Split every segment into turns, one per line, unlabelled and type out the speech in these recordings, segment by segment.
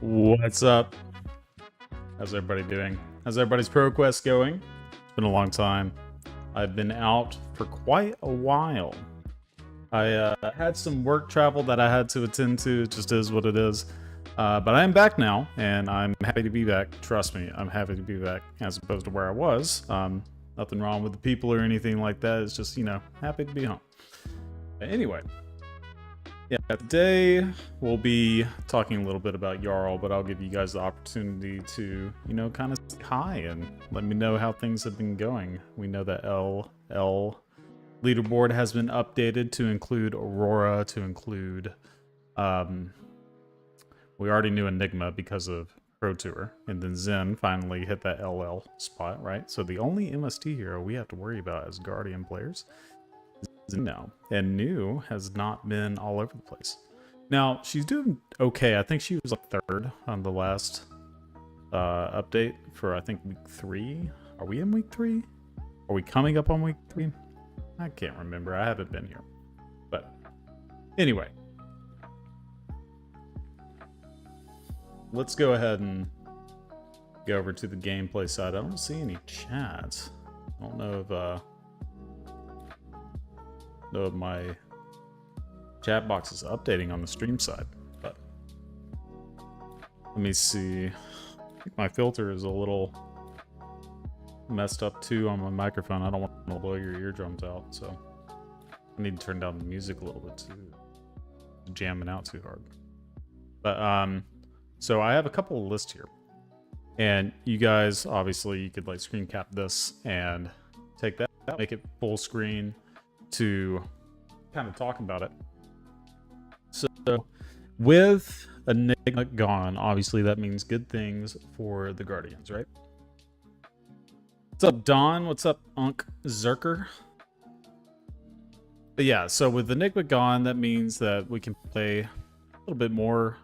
What's up? How's everybody doing? How's everybody's ProQuest going? It's been a long time. I've been out for quite a while. I had some work travel that I had to attend to. It just is what it is. But I am back now, and I'm happy to be back. Trust me, I'm happy to be back as opposed to where I was. Nothing wrong with the people or anything like that. It's just, happy to be home. Anyway. Yeah, today we'll be talking a little bit about Jarl, but I'll give you guys the opportunity to, kind of say hi and let me know how things have been going. We know that LL leaderboard has been updated to include Aurora, to include, we already knew Enigma because of Pro Tour, and then Zen finally hit that LL spot, right? So the only MST hero we have to worry about as Guardian players now, and New has not been all over the place. Now she's doing okay. I think she was like third on the last update for I think week 3. Are we in week 3? Are we coming up on week 3? I can't remember. I haven't been here. But anyway, let's go ahead and go over to the gameplay side. I don't see any chats. I don't know if my chat box is updating on the stream side, but let me see. I think my filter is a little messed up too on my microphone. I don't want to blow your eardrums out, so I need to turn down the music a little bit too. Jamming out too hard. But so I have a couple of lists here, and you guys obviously you could like screen cap this and take that, make it full screen to kind of talk about it. So with Enigma gone, obviously that means good things for the Guardians, right? What's up, Don? What's up, Unk Zerker? But yeah, so with Enigma gone, that means that we can play a little bit more.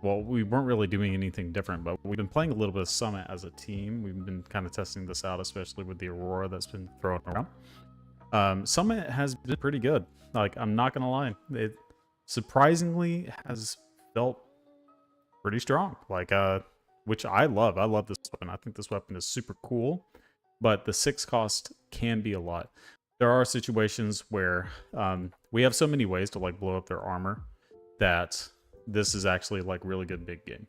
Well, we weren't really doing anything different, but we've been playing a little bit of Summit as a team. We've been kind of testing this out, especially with the Aurora that's been thrown around. Summit has been pretty good. Like, I'm not gonna lie, it surprisingly has felt pretty strong. Like, which I love. I love this weapon. I think this weapon is super cool, but the 6 cost can be a lot. There are situations where we have so many ways to like blow up their armor that this is actually like really good big game.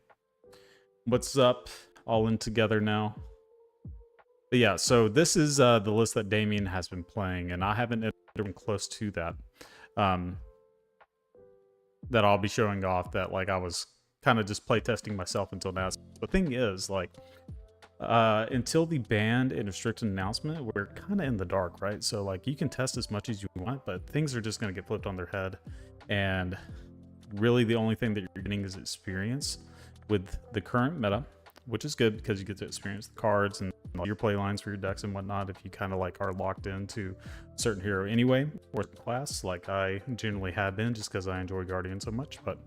What's up? All in together now. But yeah, so this is the list that Damien has been playing, and I haven't been close to that. That I'll be showing off that like I was kind of just play testing myself until now. The thing is, like, until the banned and restricted announcement, we're kind of in the dark, right? So like you can test as much as you want, but things are just going to get flipped on their head, and really the only thing that you're getting is experience with the current meta, which is good because you get to experience the cards and your play lines for your decks and whatnot if you kind of like are locked into a certain hero anyway or class, like I generally have been just because I enjoy Guardian so much. But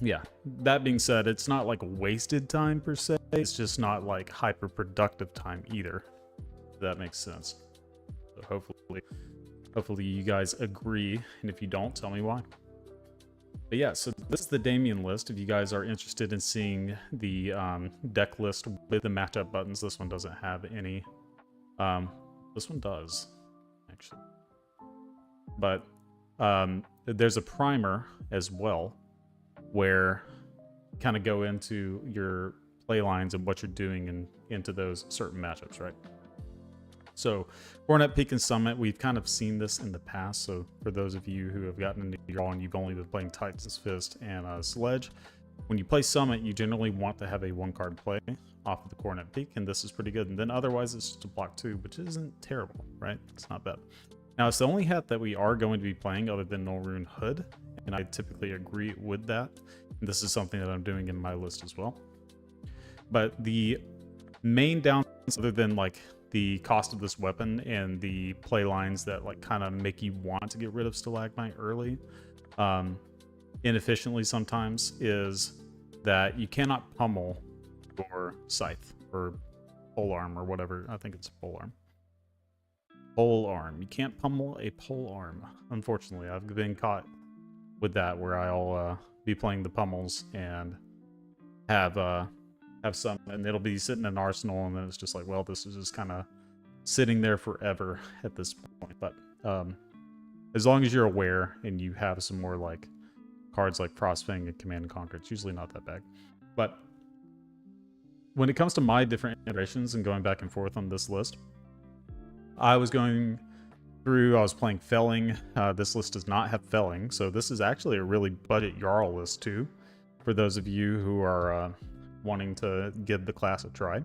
yeah, that being said, it's not like wasted time per se. It's just not like hyper productive time either, if that makes sense. So hopefully you guys agree, and if you don't, tell me why. But yeah, so this is the Damien list. If you guys are interested in seeing the deck list with the matchup buttons, this one doesn't have any. This one does, actually. But there's a primer as well, where you kind of go into your play lines and what you're doing and into those certain matchups, right? So Coronet Peak and Summit, we've kind of seen this in the past. So for those of you who have gotten into Jarl and you've only been playing Titan's Fist and Sledge, when you play Summit, you generally want to have a 1-card play off of the Coronet Peak, and this is pretty good. And then otherwise it's just a block 2, which isn't terrible, right? It's not bad. Now it's the only hat that we are going to be playing other than Norrune Hood, and I typically agree with that. And this is something that I'm doing in my list as well. But the main downside, other than like the cost of this weapon and the play lines that like kind of make you want to get rid of Stalagmite early, inefficiently sometimes, is that you cannot pummel your Scythe or Polearm or whatever. I think it's Polearm. Polearm. You can't pummel a polearm. Unfortunately, I've been caught with that where I'll be playing the pummels and have some, and it'll be sitting in arsenal, and then it's just like, well, this is just kind of sitting there forever at this point. But as long as you're aware and you have some more like cards like Frostfang and Command and Conquer, it's usually not that bad. But when it comes to my different iterations and going back and forth on this list, I was going through, I was playing Felling. This list does not have Felling, so this is actually a really budget Jarl list too, for those of you who are wanting to give the class a try.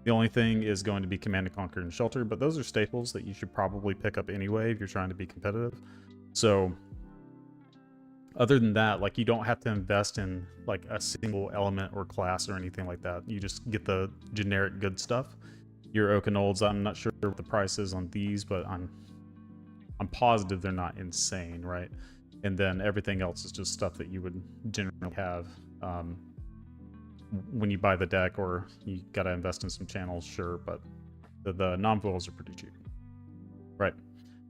The only thing is going to be Command and Conquer and Shelter, but those are staples that you should probably pick up anyway if you're trying to be competitive. So other than that, like, you don't have to invest in like a single element or class or anything like that. You just get the generic good stuff. Your Oak and Olds, I'm not sure what the price is on these, but I'm positive they're not insane, right? And then everything else is just stuff that you would generally have when you buy the deck, or you gotta invest in some channels, sure, but the non-foils are pretty cheap, right?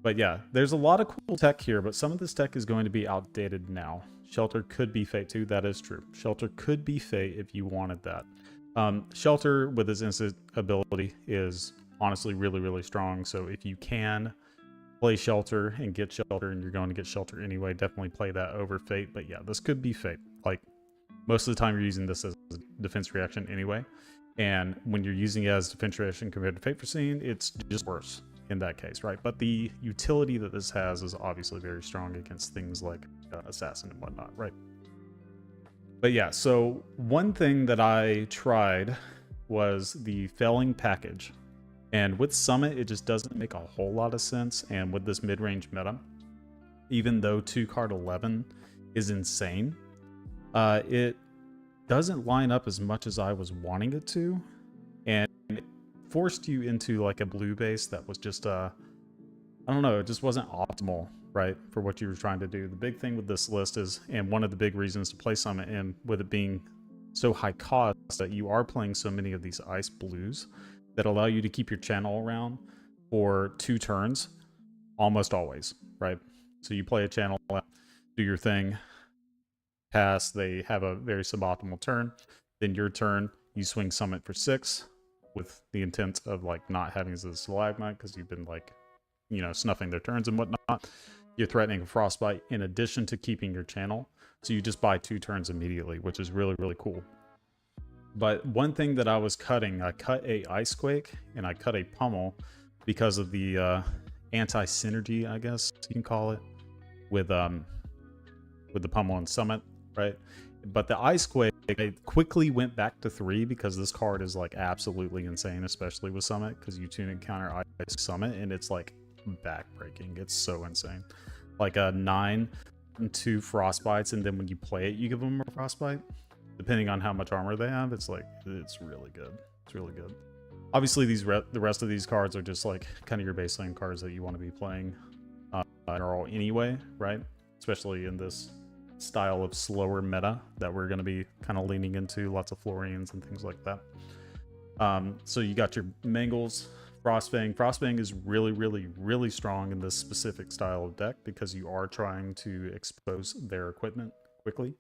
But yeah, there's a lot of cool tech here, but some of this tech is going to be outdated now. Shelter could be Fate too, that is true. Shelter could be Fate if you wanted that. Shelter with his instant ability is honestly really, really strong, so if you can play Shelter and get Shelter, and you're going to get Shelter anyway, definitely play that over Fate. But yeah, this could be Fate. Like, most of the time you're using this as a defense reaction anyway, and when you're using it as defense reaction compared to Fate Foreseen, it's just worse in that case, right? But the utility that this has is obviously very strong against things like Assassin and whatnot, right? But yeah, so one thing that I tried was the Felling package, and with Summit it just doesn't make a whole lot of sense. And with this mid-range meta, even though 2 card 11 is insane, it doesn't line up as much as I was wanting it to, and it forced you into like a blue base that was just I don't know, it just wasn't optimal, right, for what you were trying to do. The big thing with this list is, and one of the big reasons to play Summit, and with it being so high cost, that you are playing so many of these ice blues that allow you to keep your channel around for 2 turns almost always, right? So you play a channel, do your thing, pass, they have a very suboptimal turn, then your turn, you swing Summit for 6 with the intent of like not having the Stalagmite because you've been like, you know, snuffing their turns and whatnot. You're threatening a Frostbite in addition to keeping your channel, so you just buy 2 turns immediately, which is really, really cool. But one thing that I was cutting, I cut a Icequake and I cut a Pummel because of the anti-synergy, I guess you can call it, with the Pummel and Summit, right? But the Icequake, it quickly went back to 3 because this card is like absolutely insane, especially with Summit, because you tune and counter Ice Summit and it's like backbreaking. It's so insane. Like a 9 and 2 Frostbites, and then when you play it, you give them a Frostbite. Depending on how much armor they have, it's like, it's really good. It's really good. Obviously, the rest of these cards are just like kind of your baseline cards that you want to be playing are all anyway, right? Especially in this style of slower meta that we're going to be kind of leaning into, lots of Florians and things like that. So you got your Mangles, Frostfang. Frostfang is really, really, really strong in this specific style of deck because you are trying to expose their equipment quickly.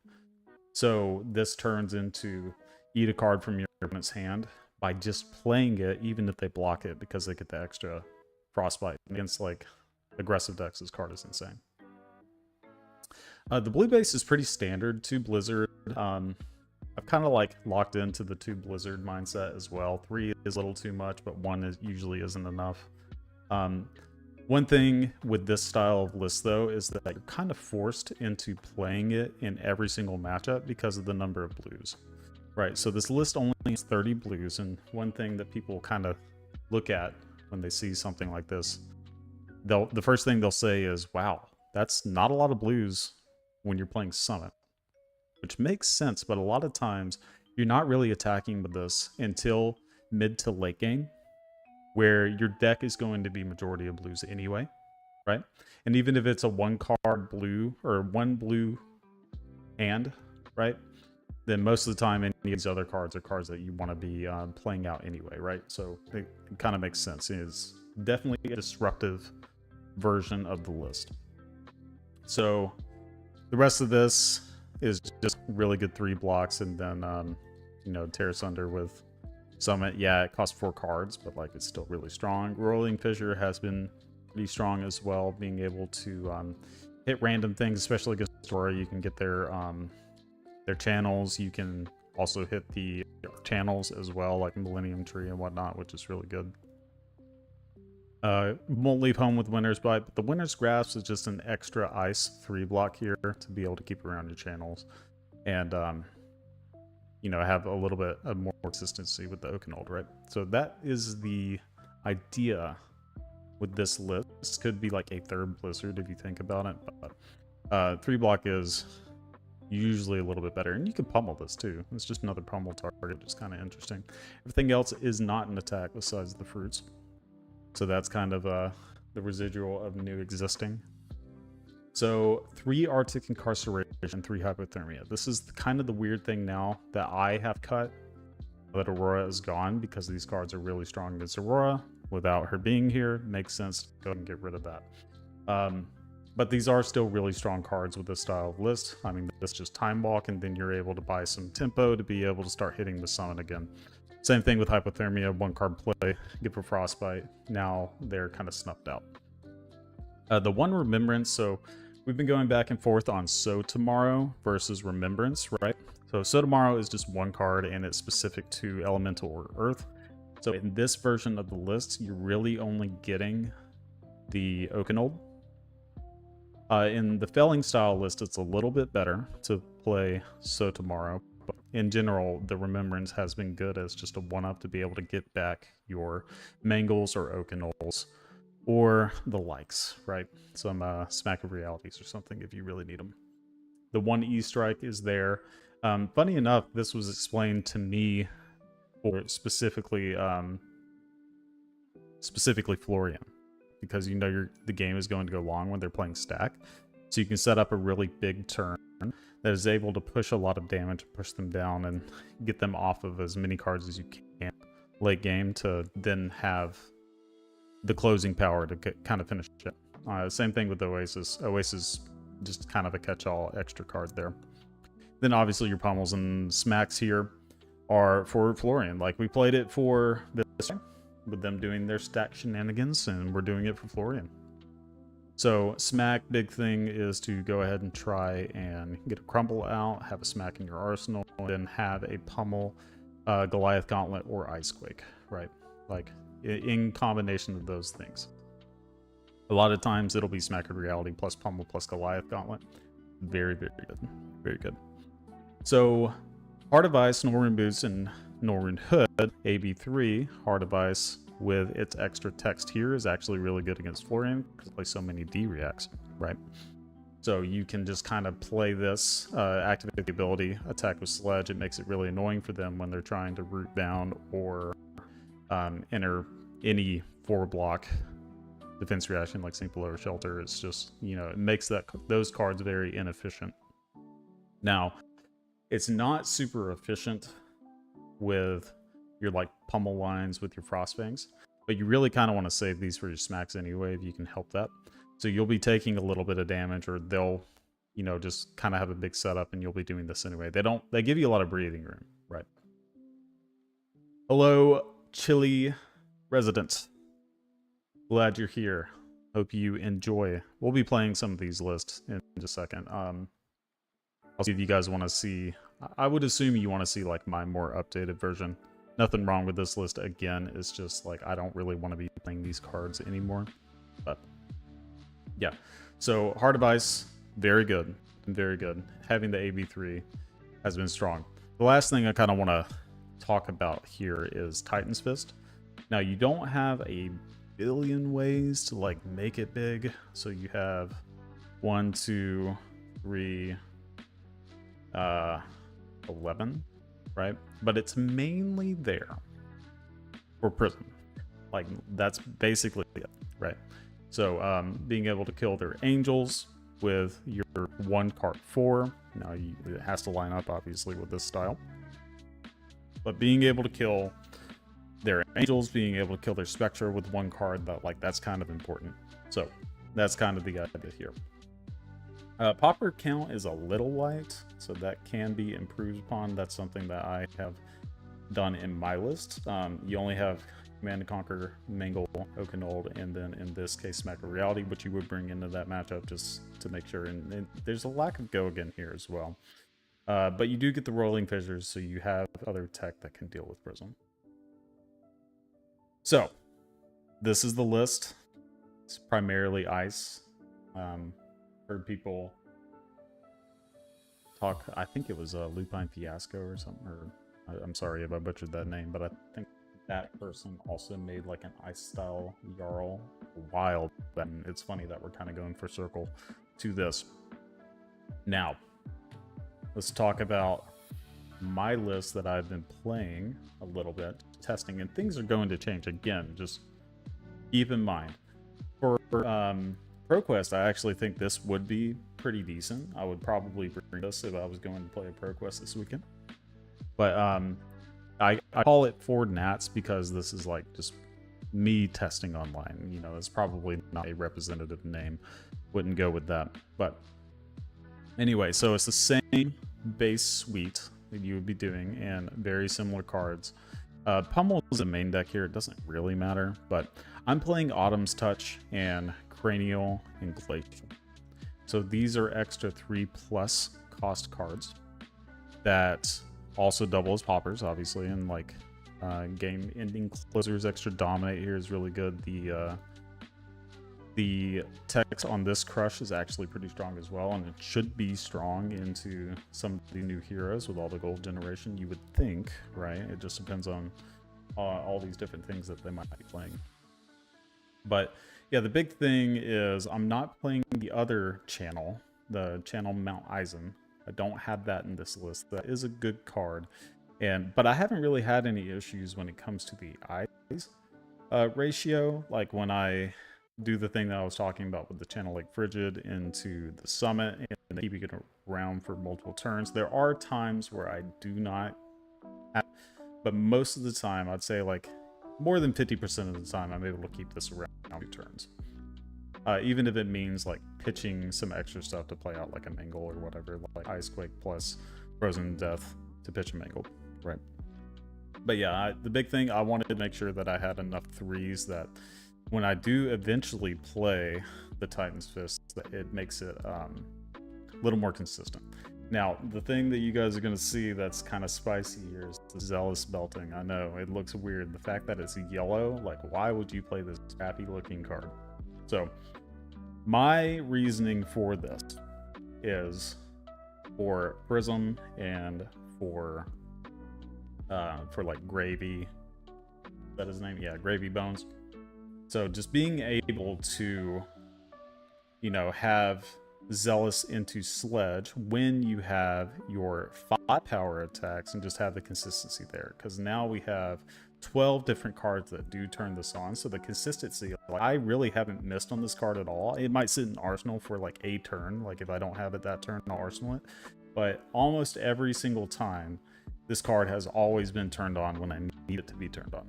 So this turns into eat a card from your opponent's hand by just playing it, even if they block it, because they get the extra Frostbite. Against like aggressive decks, this card is insane. The blue base is pretty standard. 2 Blizzard. I've kind of like locked into the 2 Blizzard mindset as well. 3 is a little too much, but 1 usually isn't enough. One thing with this style of list, though, is that you're kind of forced into playing it in every single matchup because of the number of blues, right? So this list only has 30 blues, and one thing that people kind of look at when they see something like this, the first thing they'll say is, wow, that's not a lot of blues when you're playing Summit, which makes sense, but a lot of times you're not really attacking with this until mid to late game, where your deck is going to be majority of blues anyway, right? And even if it's a 1 card blue or 1 blue hand, right, then most of the time any of these other cards are cards that you want to be playing out anyway, right? So it kind of makes sense. It's definitely a disruptive version of the list. So the rest of this, is just really good 3 blocks, and then you know, Tear Asunder with Summit. Yeah, it costs 4 cards, but like it's still really strong. Rolling Fissure has been pretty strong as well, being able to hit random things, especially against Aurora. You can get their channels. You can also hit the channels as well, like Millennium Tree and whatnot, which is really good. Won't leave home with Winter's Bite, but the Winter's Grasp is just an extra ice 3 block here to be able to keep around your channels, and you know, have a little bit of more consistency with the Oakenold, right? So that is the idea with this list. This could be like a 3rd Blizzard if you think about it, but 3 block is usually a little bit better, and you can pummel this too. It's just another pummel target, which is kind of interesting. Everything else is not an attack besides the fruits, so that's kind of the residual of new existing. So 3 Arctic Incarceration, 3 Hypothermia. This is kind of the weird thing now that I have cut, that Aurora is gone, because these cards are really strong against Aurora. Without her being here, makes sense to go and get rid of that. But these are still really strong cards with this style of list. I mean, this is just Time Walk, and then you're able to buy some tempo to be able to start hitting the summon again. Same thing with Hypothermia, 1 card play, get for Frostbite. Now they're kind of snuffed out. The 1 Remembrance, so we've been going back and forth on So Tomorrow versus Remembrance, right? So Tomorrow is just 1 card, and it's specific to Elemental or Earth. So in this version of the list, you're really only getting the Oakenold. In the Felling style list, it's a little bit better to play So Tomorrow, but in general, the Remembrance has been good as just a 1-up to be able to get back your Mangles or Oakenolds, or the likes, right? Some Smack of Realities or something if you really need them. The 1 E-Strike is there. Funny enough, this was explained to me for specifically Florian, because you know the game is going to go long when they're playing stack. So you can set up a really big turn that is able to push a lot of damage, push them down, and get them off of as many cards as you can late game to then have the closing power to kind of finish it. Same thing with Oasis. Oasis just kind of a catch-all extra card there. Then obviously your pummels and smacks here are for Florian. Like we played it for this time, with them doing their stack shenanigans, and we're doing it for Florian. So smack, big thing is to go ahead and try and get a crumble out, have a smack in your arsenal, and then have a pummel, Goliath Gauntlet, or Icequake, right? Like in combination of those things. A lot of times it'll be Smack of Reality plus pummel plus Goliath Gauntlet. Very, very good. Very good. So Heart of Ice, Norrund Boots, and Norrund Hood, AB3, Heart of Ice with its extra text here is actually really good against Florian because it plays so many D reacts, right? So you can just kind of play this, activate the ability, attack with Sledge. It makes it really annoying for them when they're trying to root bound or enter any 4-block defense reaction like Sink Below or Shelter. It's just, you know, it makes those cards very inefficient. Now, it's not super efficient with your like pummel lines with your Frostfangs, but you really kind of want to save these for your smacks anyway if you can help that. So you'll be taking a little bit of damage, or they'll, you know, just kind of have a big setup and you'll be doing this anyway. They give you a lot of breathing room, right? Hello, Chili residents. Glad you're here. Hope you enjoy. We'll be playing some of these lists in just a second. I'll see if you guys want to see. I would assume you want to see like my more updated version. Nothing wrong with this list. Again, it's just like I don't really want to be playing these cards anymore. But yeah, so Heart of Ice, very good, very good. Having the AB3 has been strong. The last thing I kind of want to talk about here is Titan's Fist. Now you don't have a billion ways to like make it big. So you have 1, 2, 3, 11, right? But it's mainly there for Prism. Like that's basically it, right? So being able to kill their angels with your 1 card 4. Now it has to line up obviously with this style. But being able to kill their angels, being able to kill their Spectre with 1 card, that's kind of important. So that's kind of the idea here. Popper count is a little light, so that can be improved upon. That's something that I have done in my list. You only have Command & Conquer, Mangle, Oakenold, and then in this case Smack of Reality, which you would bring into that matchup just to make sure. And there's a lack of Go again here as well. But you do get the Rolling Fissures, so you have other tech that can deal with Prism. So, this is the list. It's primarily ice. Heard people talk, I think it was Lupine Fiasco or something, or I'm sorry if I butchered that name, but I think that person also made like an ice style Jarl a while. And it's funny that we're kind of going for circle to this. Now, let's talk about my list that I've been playing a little bit, testing, and things are going to change again. Just keep in mind, for ProQuest, I actually think this would be pretty decent. I would probably bring this if I was going to play a ProQuest this weekend. But I call it for Nats because this is like just me testing online. You know, it's probably not a representative name. Wouldn't go with that. But anyway, so it's the same base suite that you would be doing and very similar cards. Pummel is the main deck here. It doesn't really matter, but I'm playing Autumn's Touch and Cranial and Glacial. So these are extra 3+ cost cards that also double as poppers, obviously, and like game ending closers. Extra Dominate here is really good. The text on this Crush is actually pretty strong as well, and it should be strong into some of the new heroes with all the gold generation, you would think, right? It just depends on all these different things that they might be playing. But yeah, the big thing is I'm not playing the other channel, the channel Mount Eisen. I don't have that in this list. That is a good card, but I haven't really had any issues when it comes to the eyes ratio. Like when I do the thing that I was talking about with the channel like Frigid into the Summit and keeping it around for multiple turns. There are times where I do not have, but most of the time, I'd say like more than 50% of the time, I'm able to keep this around 2 turns. Even if it means like pitching some extra stuff to play out like a Mangle or whatever, like Icequake plus Frozen Death to pitch a Mangle, right? But yeah, the big thing, I wanted to make sure that I had enough 3s that when I do eventually play the Titan's Fist, that it makes it a little more consistent. Now, the thing that you guys are going to see that's kind of spicy here is the Zealous Belting. I know, it looks weird. The fact that it's yellow, like, why would you play this crappy looking card? So, my reasoning for this is for Prism and for like Gravy. Is that his name? Yeah, Gravy Bones. So just being able to, you know, have Zealous into Sledge when you have your 5 power attacks and just have the consistency there. Because now we have 12 different cards that do turn this on. So the consistency, like, I really haven't missed on this card at all. It might sit in Arsenal for like a turn. Like if I don't have it that turn, I'll Arsenal it. But almost every single time, this card has always been turned on when I need it to be turned on.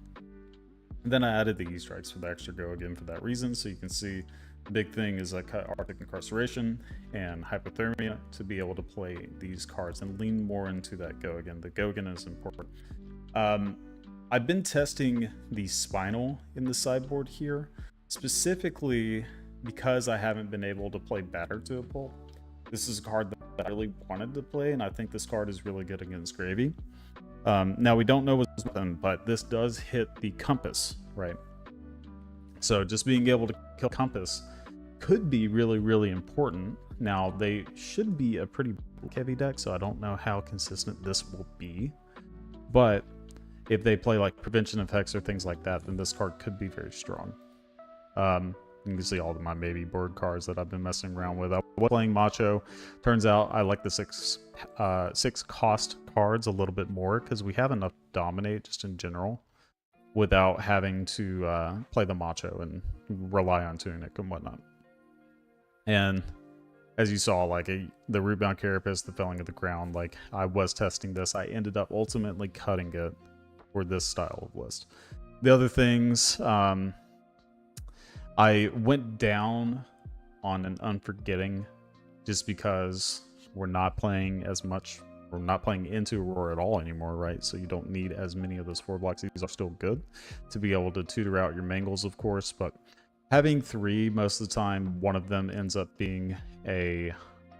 And then I added the E-Strikes for the extra go again for that reason. So you can see the big thing is I cut Arctic Incarceration and Hypothermia to be able to play these cards and lean more into that go again. The go again is important. I've been testing the Spinal in the sideboard here, specifically because I haven't been able to play Batter to a Pulp. This is a card that I really wanted to play, and I think this card is really good against Gravy. Now, we don't know what's with them, but this does hit the Compass, right? So just being able to kill Compass could be really, really important. Now, they should be a pretty heavy deck, so I don't know how consistent this will be. But if they play like Prevention of Hex or things like that, then this card could be very strong. You can see all of my maybe board cards that I've been messing around with. I was playing Macho. Turns out I like the 6 cost cards a little bit more because we have enough Dominate just in general without having to play the Macho and rely on Tunic and whatnot. And as you saw, like the Rootbound Carapace, the Felling of the Ground, like I was testing this. I ended up ultimately cutting it for this style of list. The other things, I went down on an Unforgetting just because we're not playing as much. We're not playing into Aurora at all anymore, right? So you don't need as many of those 4 blocks. These are still good to be able to tutor out your mangles, of course, but having 3 most of the time, one of them ends up being a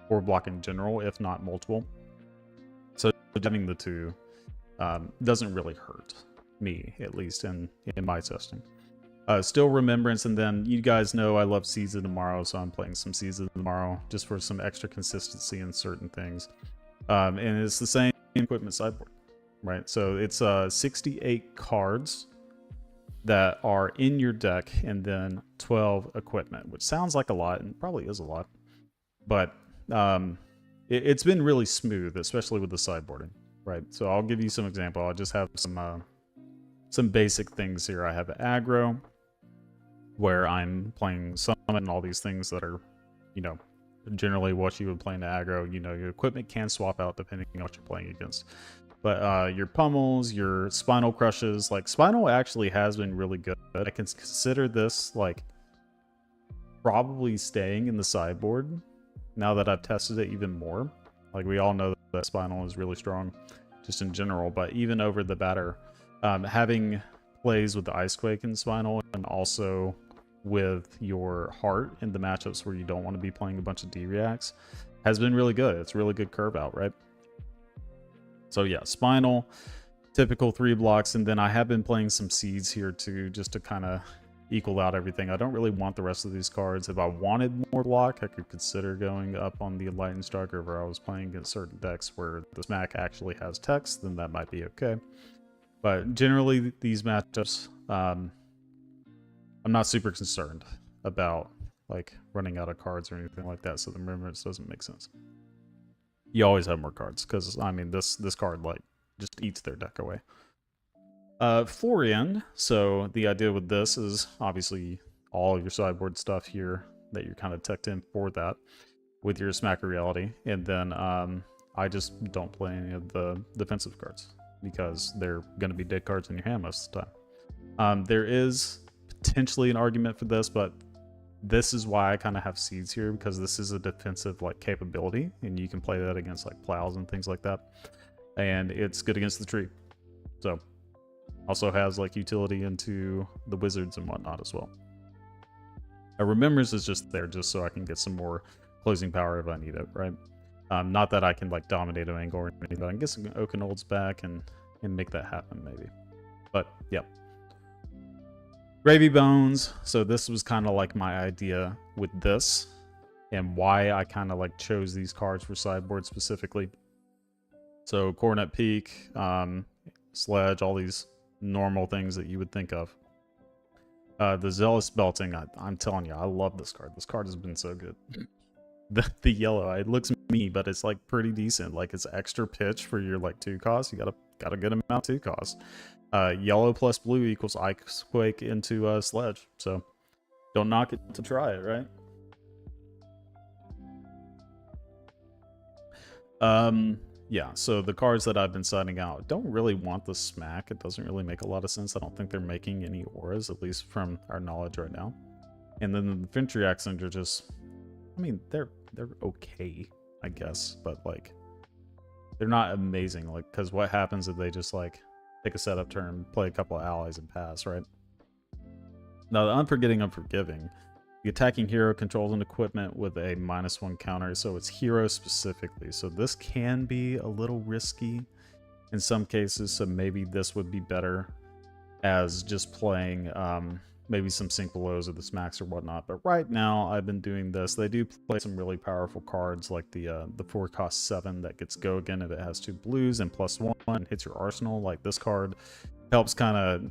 4 block in general, if not multiple. So having the 2 doesn't really hurt me, at least in my testing. Still Remembrance, and then you guys know I love Seeds of Tomorrow, so I'm playing some Seeds of Tomorrow just for some extra consistency in certain things. And it's the same equipment sideboard, right? So it's 68 cards that are in your deck, and then 12 equipment, which sounds like a lot, and probably is a lot. But it's been really smooth, especially with the sideboarding, right? So I'll give you some example. I'll just have some basic things here. I have aggro, where I'm playing summon and all these things that are, you know, generally what you would play in aggro. You know, your equipment can swap out depending on what you're playing against. But your pummels, your spinal crushes, like spinal actually has been really good. I can consider this like probably staying in the sideboard now that I've tested it even more. Like we all know that spinal is really strong just in general, but even over the batter, having plays with the Icequake and spinal, and also with your heart in the matchups where you don't want to be playing a bunch of D-reacts, has been really good. It's really good curve out, right? So yeah, spinal, typical 3 blocks, and then I have been playing some seeds here too, just to kind of equal out everything. I don't really want the rest of these cards. If I wanted more block, I could consider going up on the Enlightened Striker. If I was playing against certain decks where the smack actually has text, then that might be okay. But generally, these matchups, I'm not super concerned about like running out of cards or anything like that, so the Remembrance doesn't make sense. You always have more cards, because I mean this card like just eats their deck away. 4 in, so the idea with this is obviously all of your sideboard stuff here that you're kind of teched in for that with your Smack Reality, and then I just don't play any of the defensive cards because they're going to be dead cards in your hand most of the time. There is potentially an argument for this, but this is why I kind of have seeds here, because this is a defensive like capability, and you can play that against like plows and things like that, and it's good against the tree. So also has like utility into the wizards and whatnot as well. Remembrance is just there just so I can get some more closing power if I need it, right? Not that I can like dominate a angle or anything, but I can get some Oakenolds back and make that happen maybe. But yeah. Gravy Bones. So this was kind of like my idea with this and why I kind of like chose these cards for sideboard specifically. So Coronet Peak, Sledge, all these normal things that you would think of. The Zealous Belting, I'm telling you, I love this card. This card has been so good. The yellow, it looks me, but it's like pretty decent. Like it's extra pitch for your like 2 cost. You got a good amount 2 cost. Yellow plus blue equals Icequake into Sledge. So don't knock it to try it, right? Yeah, so the cards that I've been signing out don't really want the smack. It doesn't really make a lot of sense. I don't think they're making any auras, at least from our knowledge right now. And then the Infantry Accents are just, I mean, they're okay, I guess, but like they're not amazing. Like, because what happens if they just like take a setup turn, play a couple of allies, and pass, right? Now, the Unforgetting Unforgiving, the attacking hero controls an equipment with a -1 counter, so it's hero specifically. So this can be a little risky in some cases, so maybe this would be better as just playing maybe some sync belows or the smacks or whatnot. But right now, I've been doing this. They do play some really powerful cards like the 4 cost 7 that gets go again if it has 2 blues and +1 and hits your arsenal. Like this card helps kind of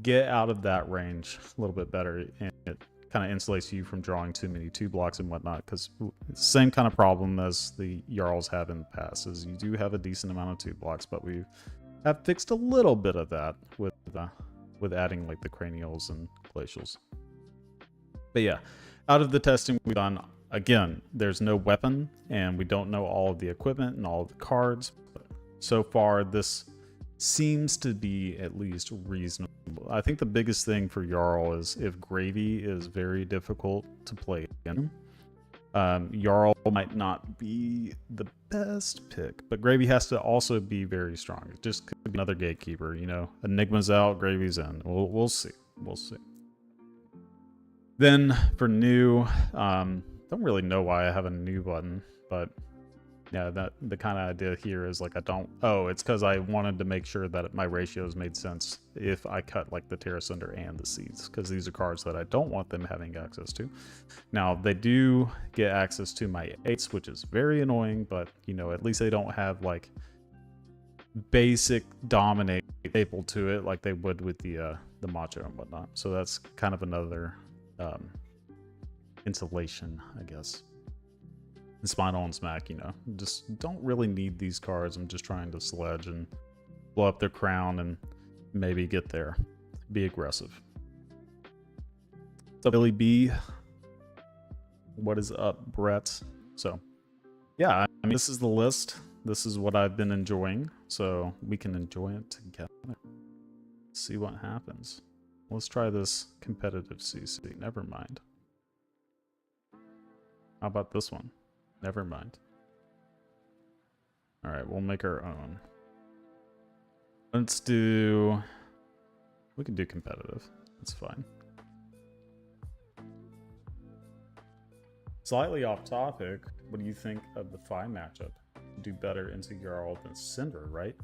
get out of that range a little bit better, and it kind of insulates you from drawing too many 2 blocks and whatnot, because it's the same kind of problem as the Jarls have in the past, is you do have a decent amount of 2 blocks, but we have fixed a little bit of that with adding like the cranials and glacials. But yeah, out of the testing we've done, again, there's no weapon, and we don't know all of the equipment and all of the cards, but so far this seems to be at least reasonable. I think the biggest thing for Jarl is if Gravy is very difficult to play in, Jarl might not be the best pick, but Gravy has to also be very strong. It just could be another gatekeeper, you know. Enigma's out, Gravy's in. We'll see. We'll see. Then for new, don't really know why I have a new button, but yeah, that the kind of idea here is like I don't. Oh, it's because I wanted to make sure that my ratios made sense if I cut like the Terra Cinder and the Seeds, because these are cards that I don't want them having access to. Now they do get access to my 8s, which is very annoying, but you know, at least they don't have like basic dominate staple to it like they would with the macho and whatnot. So that's kind of another insulation, I guess. And Spinal and Smack, you know, just don't really need these cards. I'm just trying to sledge and blow up their crown and maybe get there. Be aggressive. What's up, Billy B? What is up, Brett? So, yeah, I mean, this is the list. This is what I've been enjoying, so we can enjoy it together. See what happens. Let's try this competitive CC. Never mind. How about this one? Never mind. All right, we'll make our own. Let's do... We can do competitive. That's fine. Slightly off topic, what do you think of the Phi matchup? Do better into Jarl than Cinder, right?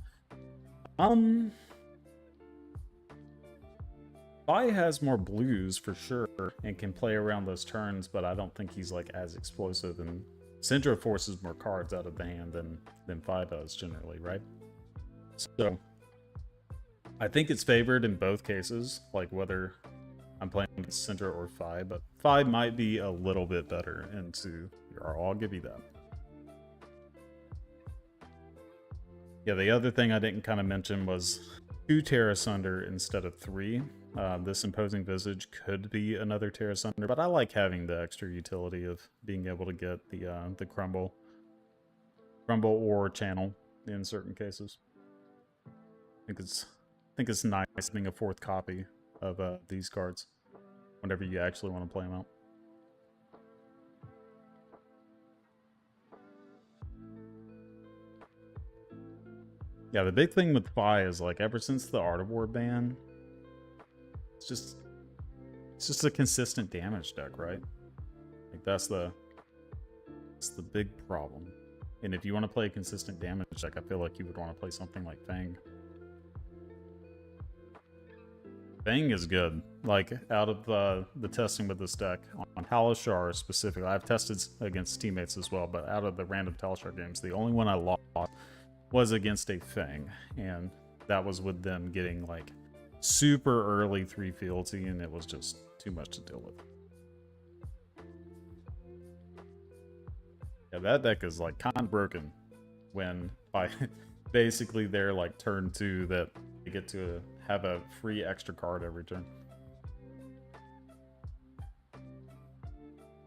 Phi has more blues for sure and can play around those turns, but I don't think he's like as explosive, and Cinder forces more cards out of the hand than Phi does generally, right? So I think it's favored in both cases, like whether I'm playing against Cinder or Phi, but Phi might be a little bit better into Jarl. I'll give you that. Yeah, the other thing I didn't kind of mention was 2 Terra Sunder instead of 3. This Imposing Visage could be another Terra Sunder, but I like having the extra utility of being able to get the crumble or channel in certain cases. I think it's nice having a 4th copy of these cards whenever you actually want to play them out. Yeah, the big thing with Phi is like ever since the Art of War ban, it's just a consistent damage deck, right? Like that's the big problem. And if you want to play a consistent damage deck, I feel like you would want to play something like Fang. Fang is good. Like out of the testing with this deck on Talishar specifically, I've tested against teammates as well, but out of the random Talishar games, the only one I lost was against a Fang, and that was with them getting like super early 3 fealty, and it was just too much to deal with. Yeah, that deck is like kind of broken when by basically they're like turn 2 that you get to have a free extra card every turn.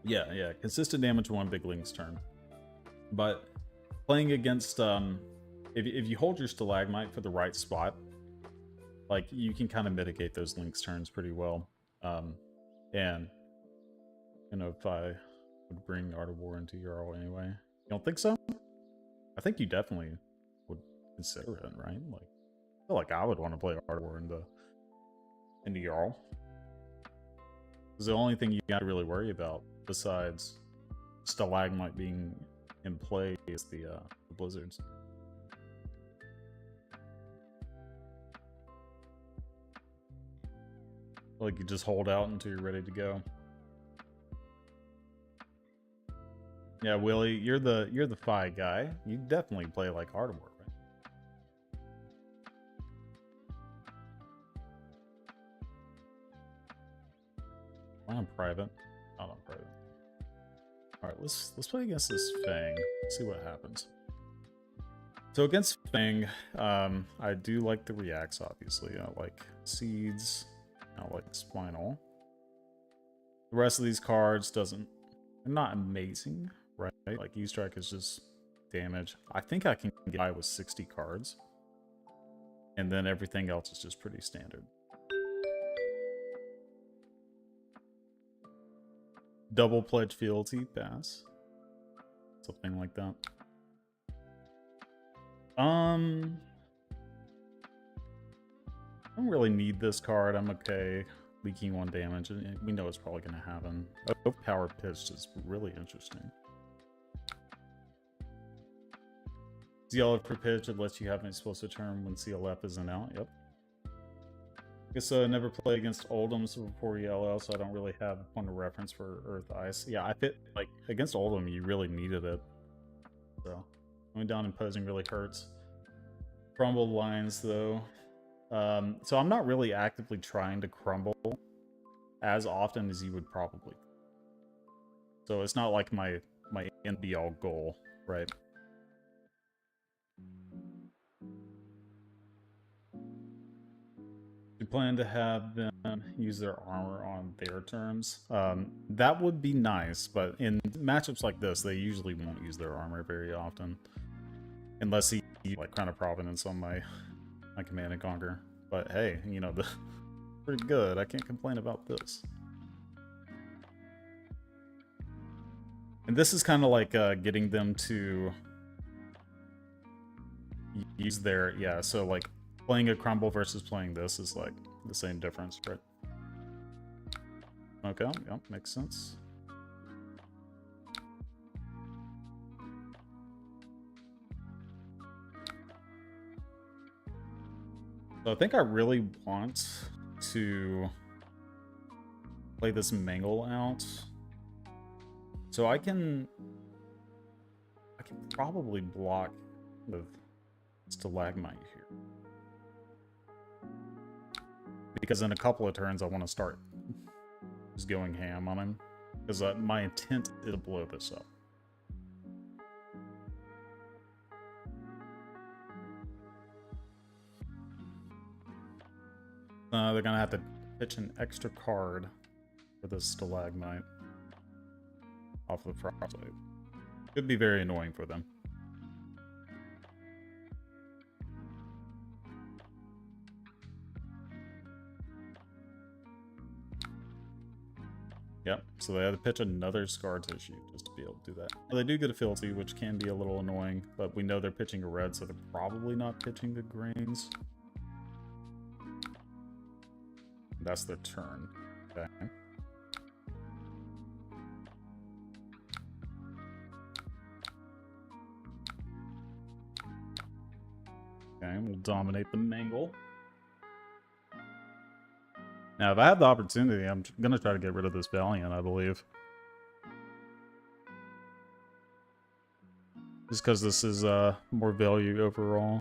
Yeah, consistent damage 1 big Link's turn. But playing against if you hold your Stalagmite for the right spot, like you can kind of mitigate those Link's turns pretty well. And you know, if I would bring Art of War into Jarl anyway. You don't think so? I think you definitely would consider it, right? Like I feel like I would want to play Art of War into Jarl. Because the only thing you got to really worry about besides Stalagmite being in play is the Blizzards. Like you just hold out until you're ready to go. Yeah, Willie, you're the Phi guy. You definitely play like Art of War, right? Am I on private? Not on private. All right, let's play against this Fang. See what happens. So against Fang, I do like the reacts. Obviously, I like Seeds. I like Spinal. The rest of these cards they're not amazing, right? Like E-Strike is just damage. I think I can get by with 60 cards. And then everything else is just pretty standard. double pledge fealty, pass. Something like that. I don't really need this card. I'm okay leaking 1 damage. We know it's probably going to happen. Overpowered Pitch is really interesting. CLF for pitch, it lets you have an explosive turn when CLF isn't out. Yep. I guess I never play against Oldham before ELL, so I don't really have a point of reference for Earth Ice. Yeah, I fit like against Oldham, you really needed it. So going down imposing really hurts. Crumbled lines though. So I'm not really actively trying to crumble as often as you would probably. So it's not like my end be all goal, right? We plan to have them use their armor on their turns. That would be nice, but in matchups like this, they usually won't use their armor very often. Unless he like Crown of Providence on my Command and Conquer. But hey, you know, pretty good. I can't complain about this. And this is kind of like getting them to use their, yeah, so like playing a crumble versus playing this is like the same difference, right? Okay, yep, makes sense. So I think I really want to play this Mangle out. So I can probably block with Stalagmite here. Because in a couple of turns I want to start just going ham on him. Because my intent is to blow this up. They're gonna have to pitch an extra card for this Stalagmite off the Frostblade. Could be very annoying for them. Yep, so they had to pitch another Scar Tissue just to be able to do that. Well, they do get a Fealty, which can be a little annoying, but we know they're pitching a red, so they're probably not pitching the grains. That's their turn. Okay. Okay, we'll dominate the Mangle. Now, if I have the opportunity, I'm going to try to get rid of this Valiant, I believe. Just because this is more value overall.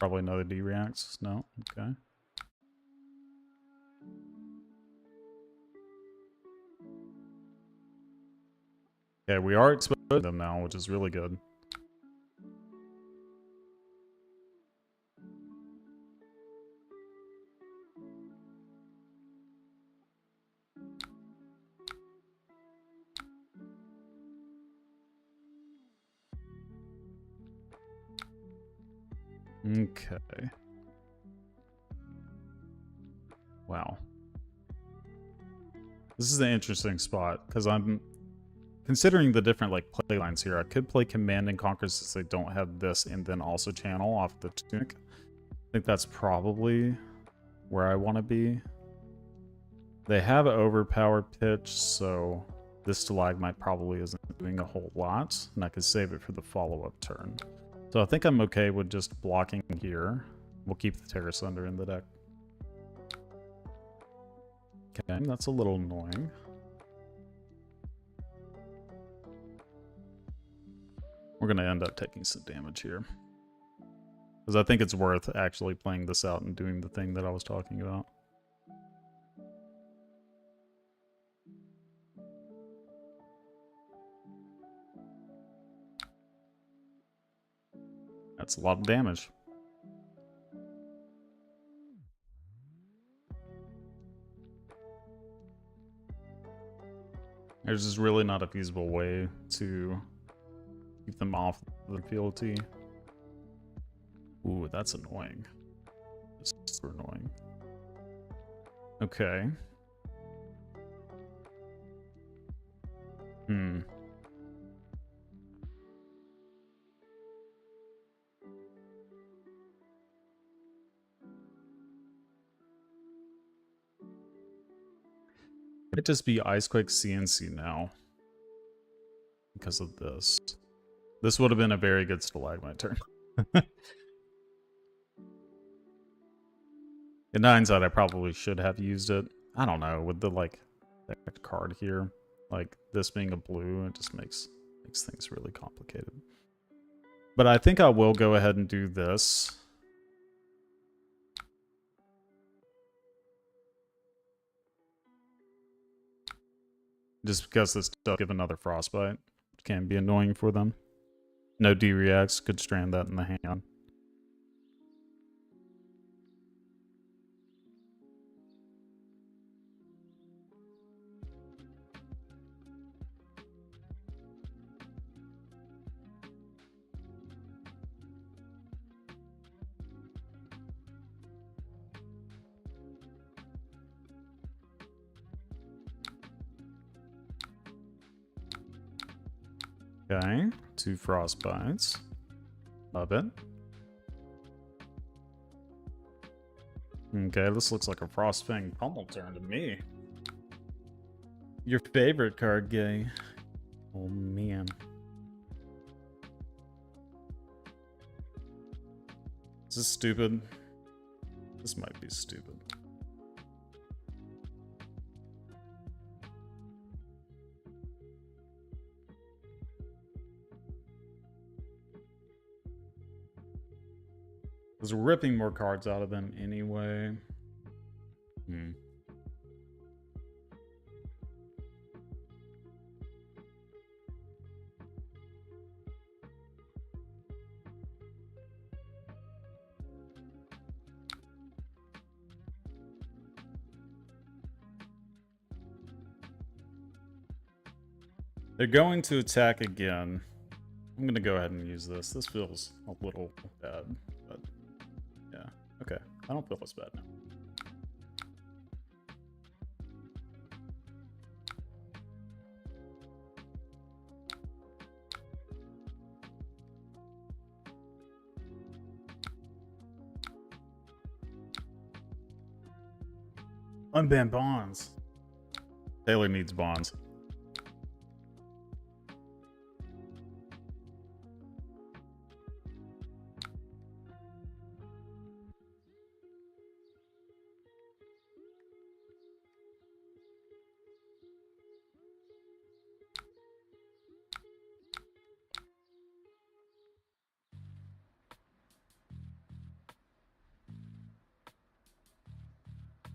Probably another D-Reacts. No? Okay. Okay, we are exposing them now, which is really good. Okay. Wow. This is an interesting spot, because I'm considering the different like play lines here. I could play Command and Conquer since they don't have this, and then also channel off the Tunic. I think that's probably where I want to be. They have overpowered pitch, so this Stalagmite probably isn't doing a whole lot, and I could save it for the follow-up turn. So I think I'm okay with just blocking here. We'll keep the Terror Sunder in the deck. Okay, that's a little annoying. We're going to end up taking some damage here. Because I think it's worth actually playing this out and doing the thing that I was talking about. That's a lot of damage. There's just really not a feasible way to keep them off the fealty. Ooh, that's annoying. super annoying. Okay. It'd just be Icequake CNC now. Because of this. This would have been a very good stalagmite turn. In hindsight, I probably should have used it. I don't know, with the like that card here, like this being a blue, it just makes things really complicated. But I think I will go ahead and do this. Just because this does give another frostbite, which can be annoying for them. No D-reacts, could strand that in the hand. Okay, 2 frostbites. Love it. Okay, this looks like a Frostfang pummel turn to me. Your favorite card, gay. Oh man. Is this stupid? This might be stupid. I was ripping more cards out of them anyway. They're going to attack again. I'm gonna go ahead and use this. This feels a little bad, but yeah. Okay, I don't feel as bad now. Unban bonds. Taylor needs bonds.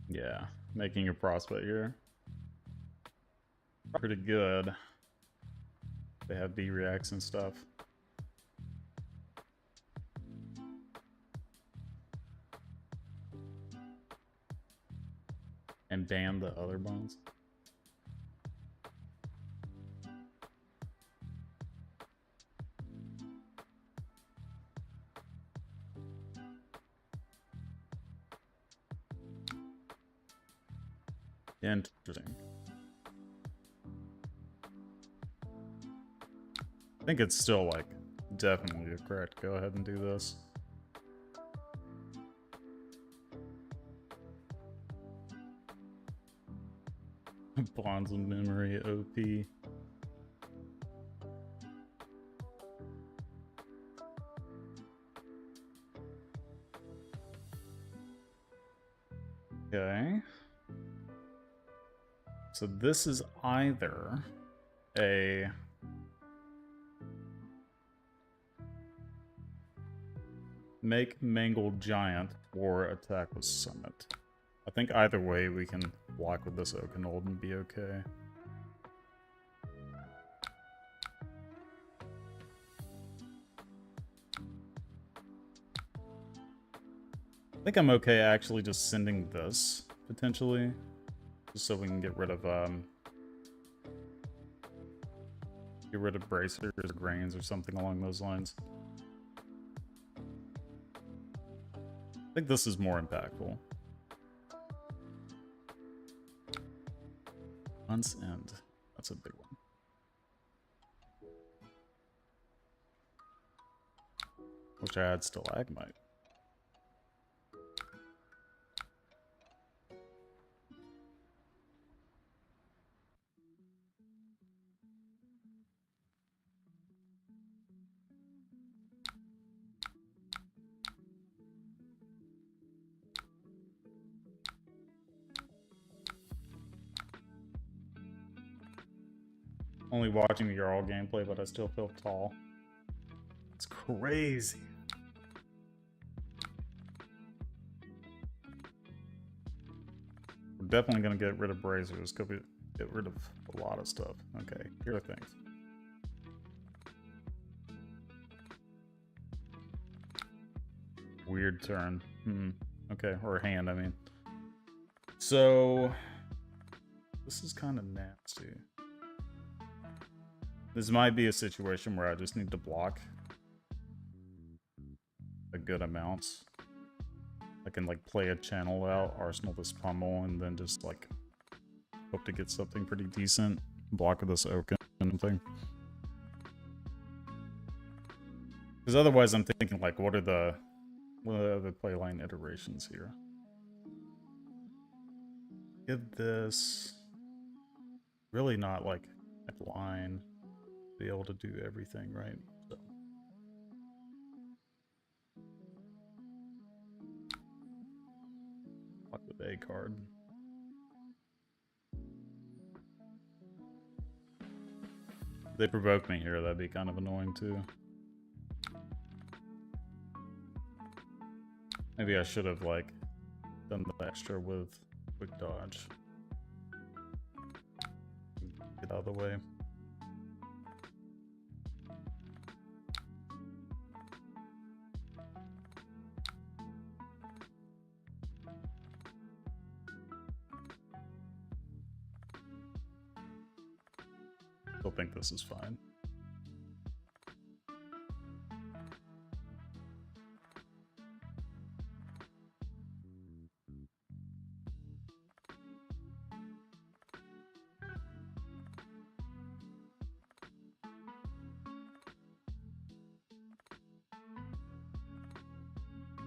Yeah, making a prospect here. Pretty good. They have B reacts and stuff. And ban the other bonds. Interesting. I think it's still like definitely correct. Go ahead and do this. Bonds of memory OP. Okay. So this is either a make Mangled Giant or attack with Summit. I think either way we can block with this Oakenold and be okay. I think I'm okay actually just sending this, potentially. Just so we can get rid of bracers or grains or something along those lines. think this is more impactful. Month's end. That's a big one. Wish I had stalagmite. Only watching the Jarl gameplay, but I still feel tall. It's crazy. We're definitely gonna get rid of braziers. Could we get rid of a lot of stuff? Okay, here are things. Weird turn. Okay, or hand, I mean. So this is kind of nasty. This might be a situation where I just need to block a good amount. I can like play a channel out, arsenal this pummel, and then just like hope to get something pretty decent. Block with this oak and thing. Because otherwise I'm thinking like, what are the other playline iterations here? Give this really not like a line. Be able to do everything, right? So. Fuck with A card. If they provoke me here, that'd be kind of annoying too. Maybe I should have like done the extra with quick dodge. Get out of the way. Still think this is fine.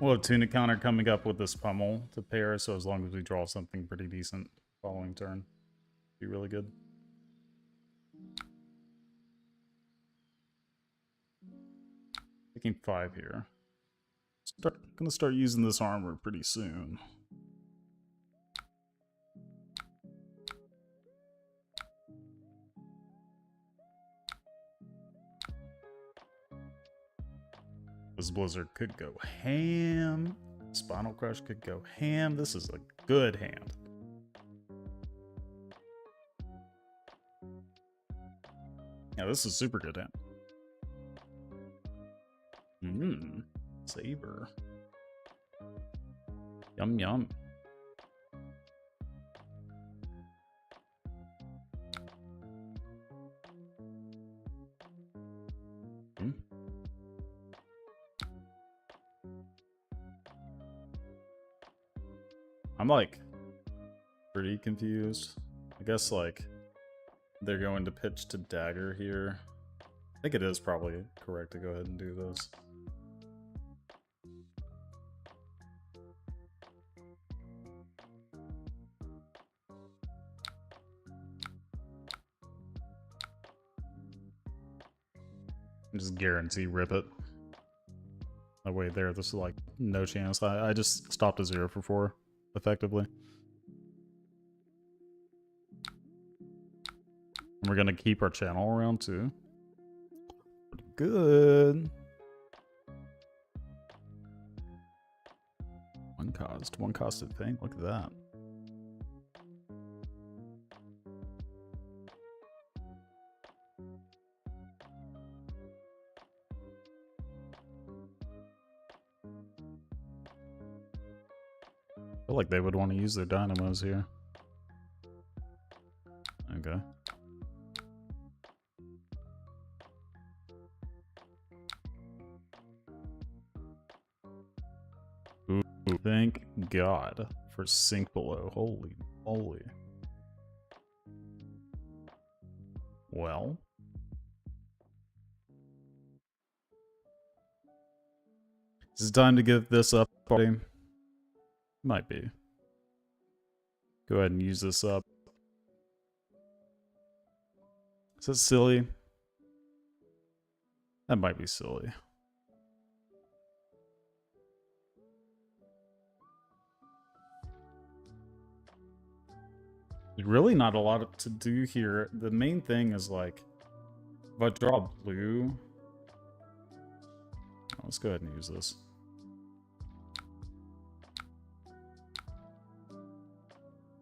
We'll have tuna counter coming up with this pummel to pair, so as long as we draw something pretty decent following turn, be really good. Taking 5 here. Gonna start using this armor pretty soon. This Blizzard could go ham. Spinal Crush could go ham. This is a good hand. Yeah, this is super good hand. Saber. Yum yum. I'm like pretty confused. I guess like they're going to pitch to dagger here. I think it is probably correct to go ahead and do this. Just guarantee rip it. That way there, this is like no chance. I just stopped a 0 for 4, effectively. And we're gonna keep our channel around too. Pretty good. One costed thing. Look at that. I feel like they would want to use their dynamos here. Okay. Ooh. Thank God for sink below. Holy moly. Well. Is it time to give this up, buddy? Might be. Go ahead and use this up. Is that silly? That might be silly. There's really not a lot to do here. The main thing is like, if I draw blue, let's go ahead and use this.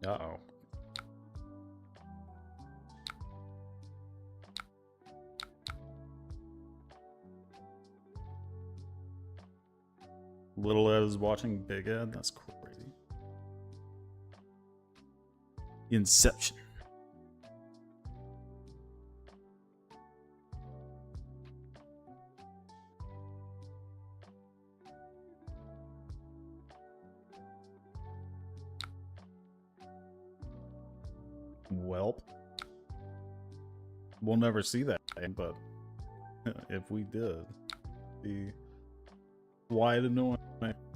Uh-oh. Little Ed is watching Big Ed. That's crazy. Inception. Welp. We'll never see that, but if we did, be wide annoying.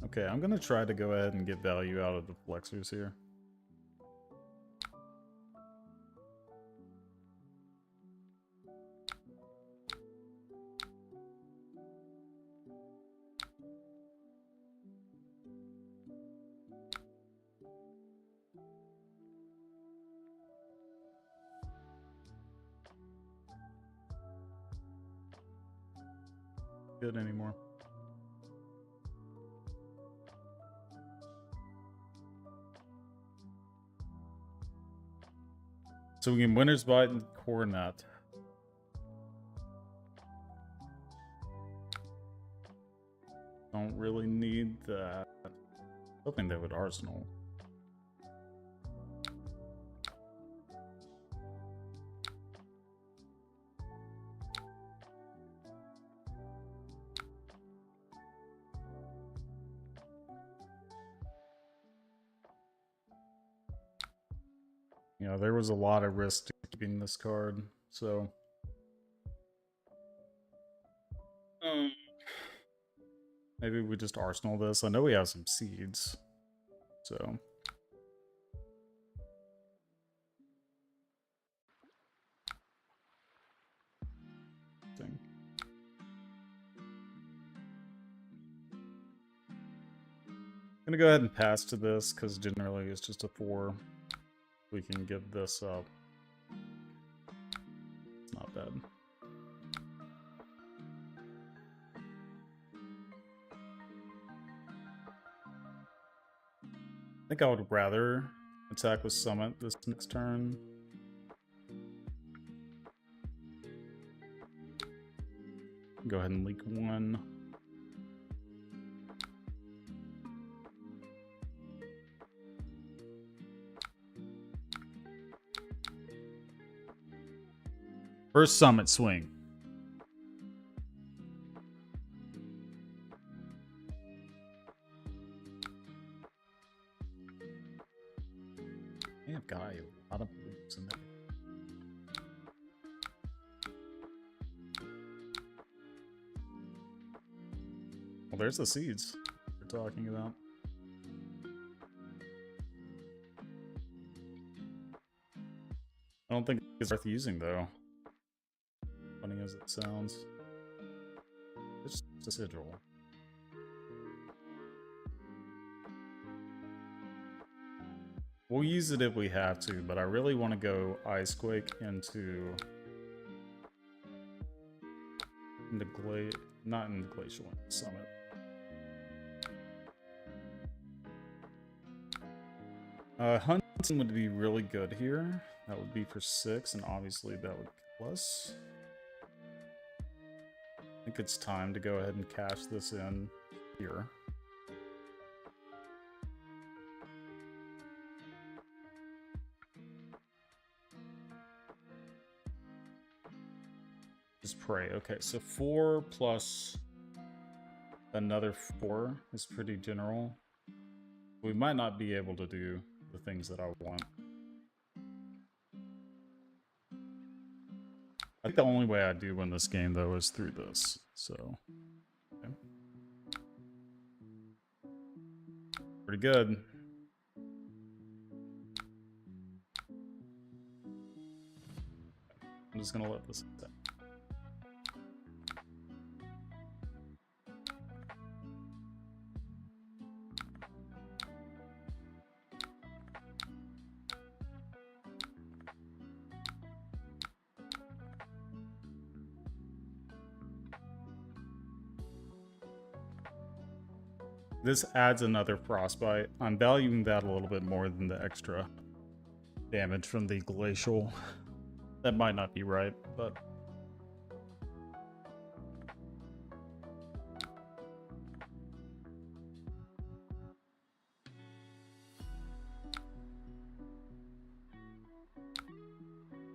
Okay, I'm gonna try to go ahead and get value out of the flexors here. Good anymore. So we can winner's bite and coronet. Don't really need that. Hoping they would arsenal. You know, there was a lot of risk to keeping this card, so... maybe we just arsenal this. I know we have some seeds, so... I'm gonna go ahead and pass to this, because generally it's just a 4. We can give this up. It's not bad. I think I would rather attack with Summit this next turn. Go ahead and leak 1. First Summit swing. Damn guy, a lot of blues in there. Well, there's the seeds we're talking about. I don't think it's worth using though. Funny as it sounds. It's just a sigil. We'll use it if we have to, but I really want to go Icequake into not in Glacial Summit. Hunting would be really good here. That would be for 6, and obviously that would kill us. I think it's time to go ahead and cash this in here. Just pray. Okay, so 4 plus another 4 is pretty general. We might not be able to do the things that I want. I think the only way I do win this game, though, is through this. So, okay. Pretty good. I'm just gonna let this sit. This adds another frostbite. I'm valuing that a little bit more than the extra damage from the glacial. That might not be right, but...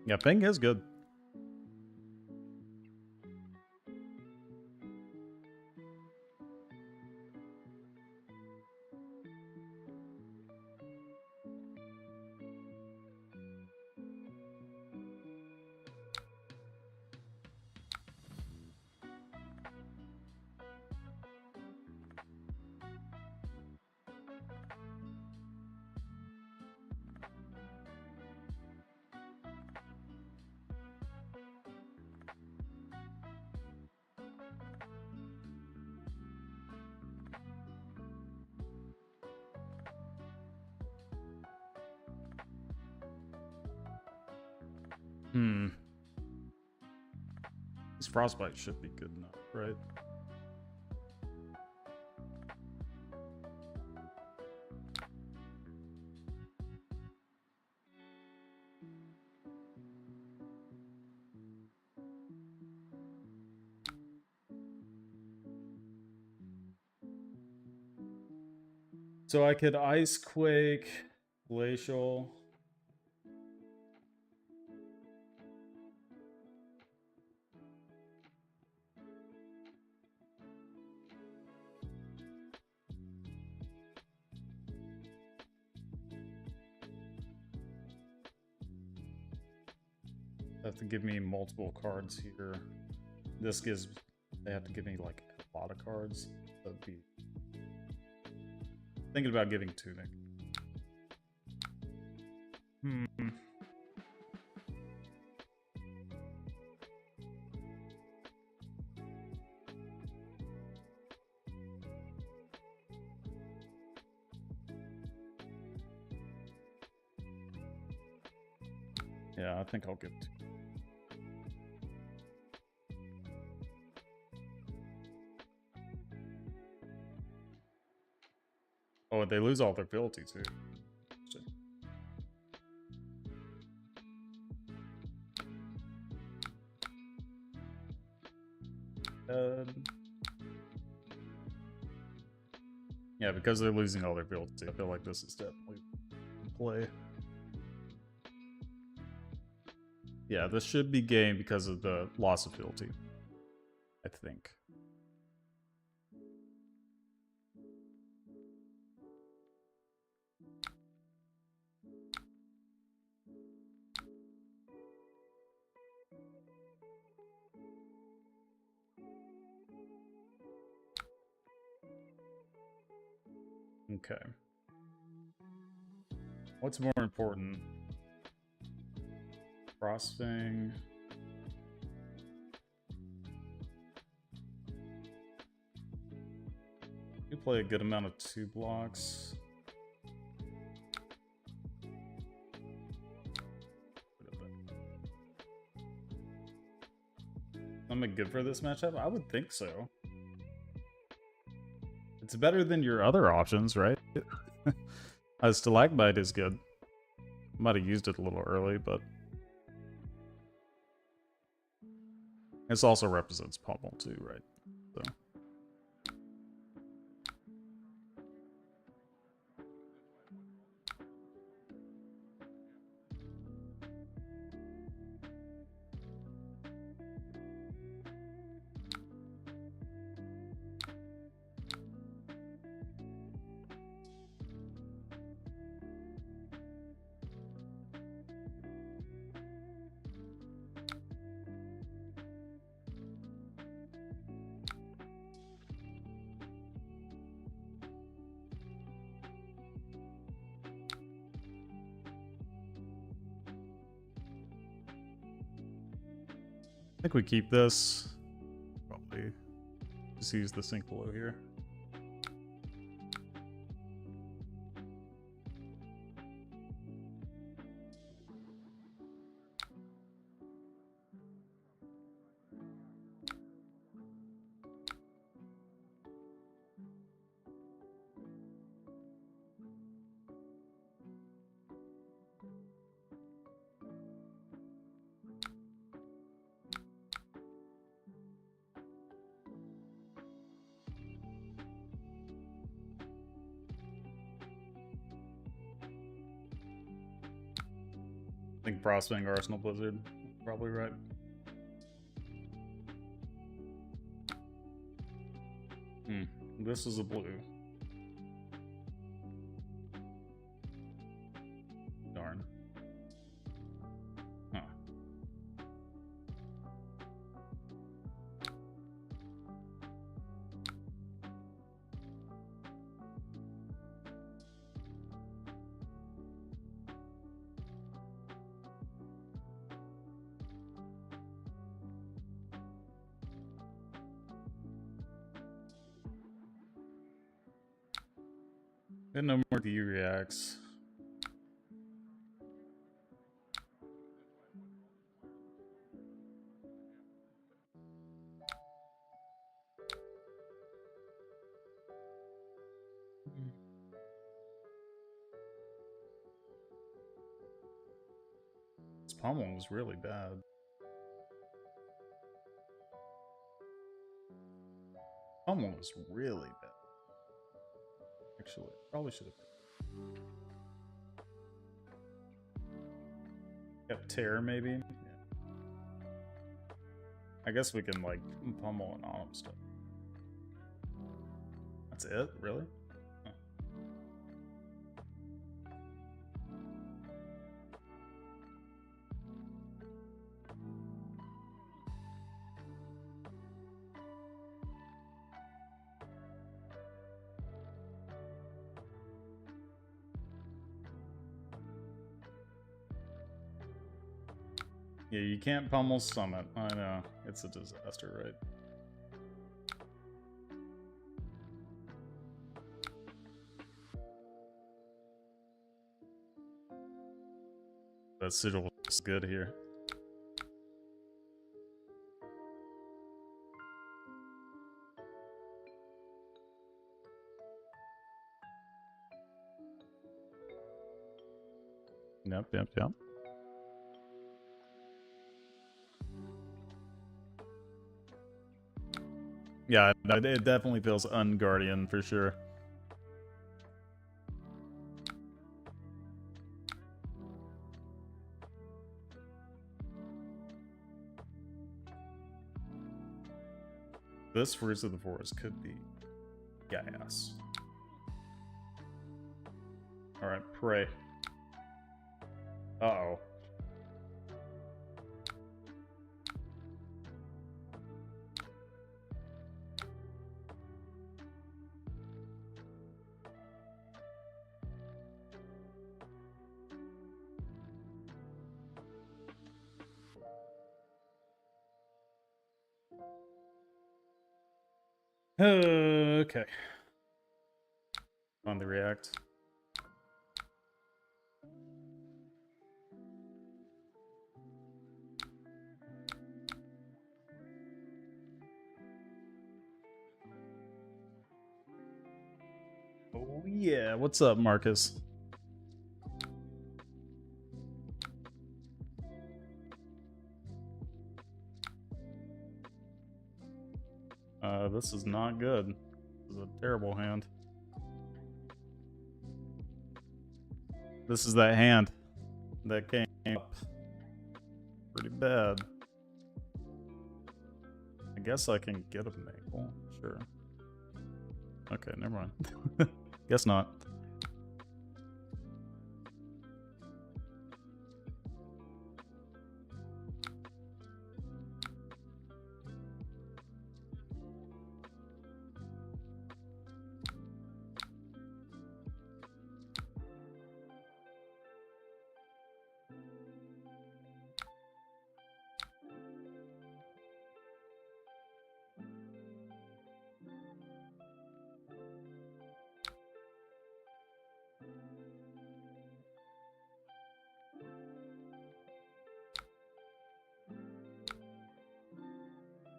yeah, ping is good. These frostbites should be good enough, right? So I could Ice Quake, Glacial. They have to give me multiple cards here. This gives... they have to give me, like, a lot of cards. That'd be... thinking about giving Tunic. Yeah, I think I'll give Tunic. Oh, they lose all their ability too. Yeah, because they're losing all their ability, I feel like this is definitely in play. Yeah, this should be game because of the loss of ability, I think. Okay. What's more important? Frosting. You play a good amount of 2 blocks. Am I good for this matchup? I would think so. It's better than your other options, right? Stalagmite is good. Might have used it a little early, but... this also represents Pommel too, right? So... think we keep this. Probably just use the sink below here. I think Frostwing Arsenal Blizzard, probably right. This is a blue. Darn. Huh. And no more D reacts. This pommel was really bad. Pommel was really bad. Actually, probably should have kept Terror, maybe. Yeah. I guess we can like pummel and autumn stuff. That's it, really? Huh. Yeah, you can't pummel Summit. I know. It's a disaster, right? That Sigil is good here. Yep. Yeah, it definitely feels unguardian for sure. This Fruits of the Forest could be gas. Alright, pray. Uh-oh. Okay. On the react. Oh yeah, what's up, Marcus? This is not good. This is a terrible hand. This is that hand that came up pretty bad. I guess I can get a maple, sure. Okay, never mind. Guess not.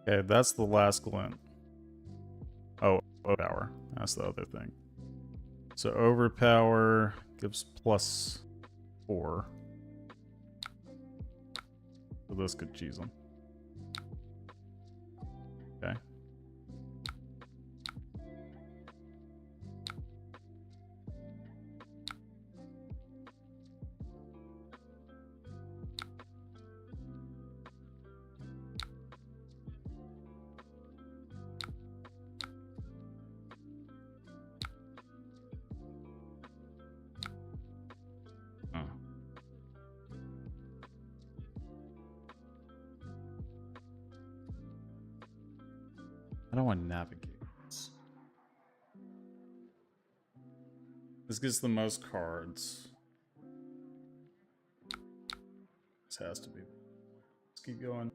Okay, that's the last glint. Oh, overpower. That's the other thing. So overpower gives +4. So this could cheese them. Okay. I don't want to navigate. This gets the most cards. This has to be. Let's keep going.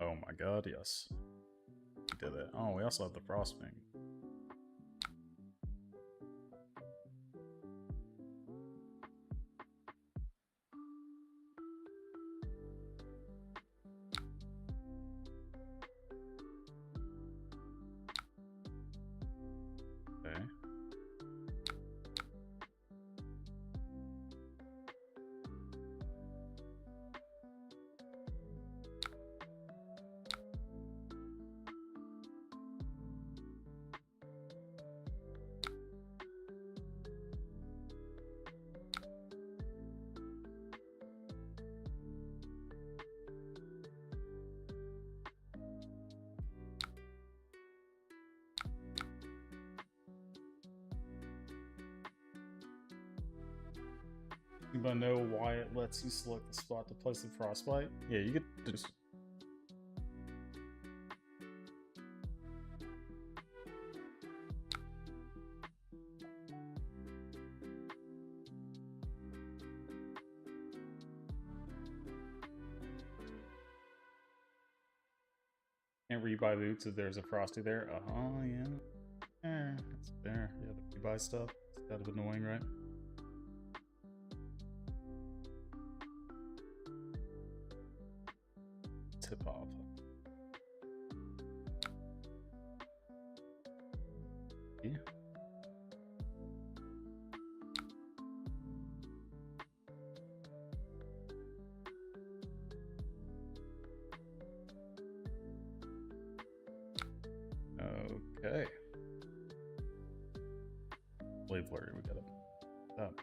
Oh my god, yes. We did it. Oh, we also have the Frostwing. Okay. Anybody know why it lets you select the spot to place the frostbite? Yeah, you get to just... Can't rebuy boots if there's a frosty there. Oh, yeah. There. It's there. Yeah, the rebuy stuff. It's kind of annoying, right? Tip off. Yeah. Okay. Blade flurry, we got it up.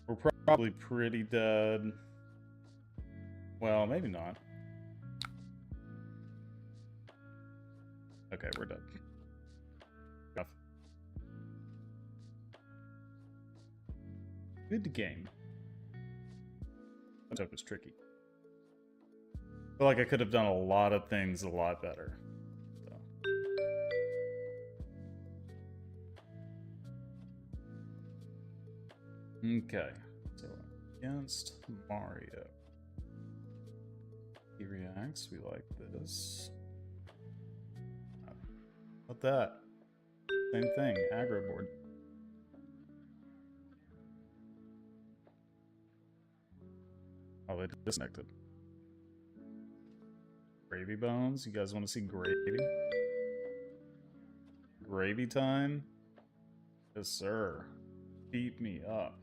We're probably pretty dead. Well, maybe not. Okay, we're dead. Good game. That was tricky. I feel like I could have done a lot of things a lot better. So. Okay, so against Mario. He reacts, we like this. What that? Same thing, aggro board. Oh, they disconnected. Gravy bones? You guys want to see gravy? Gravy time? Yes, sir. Beat me up.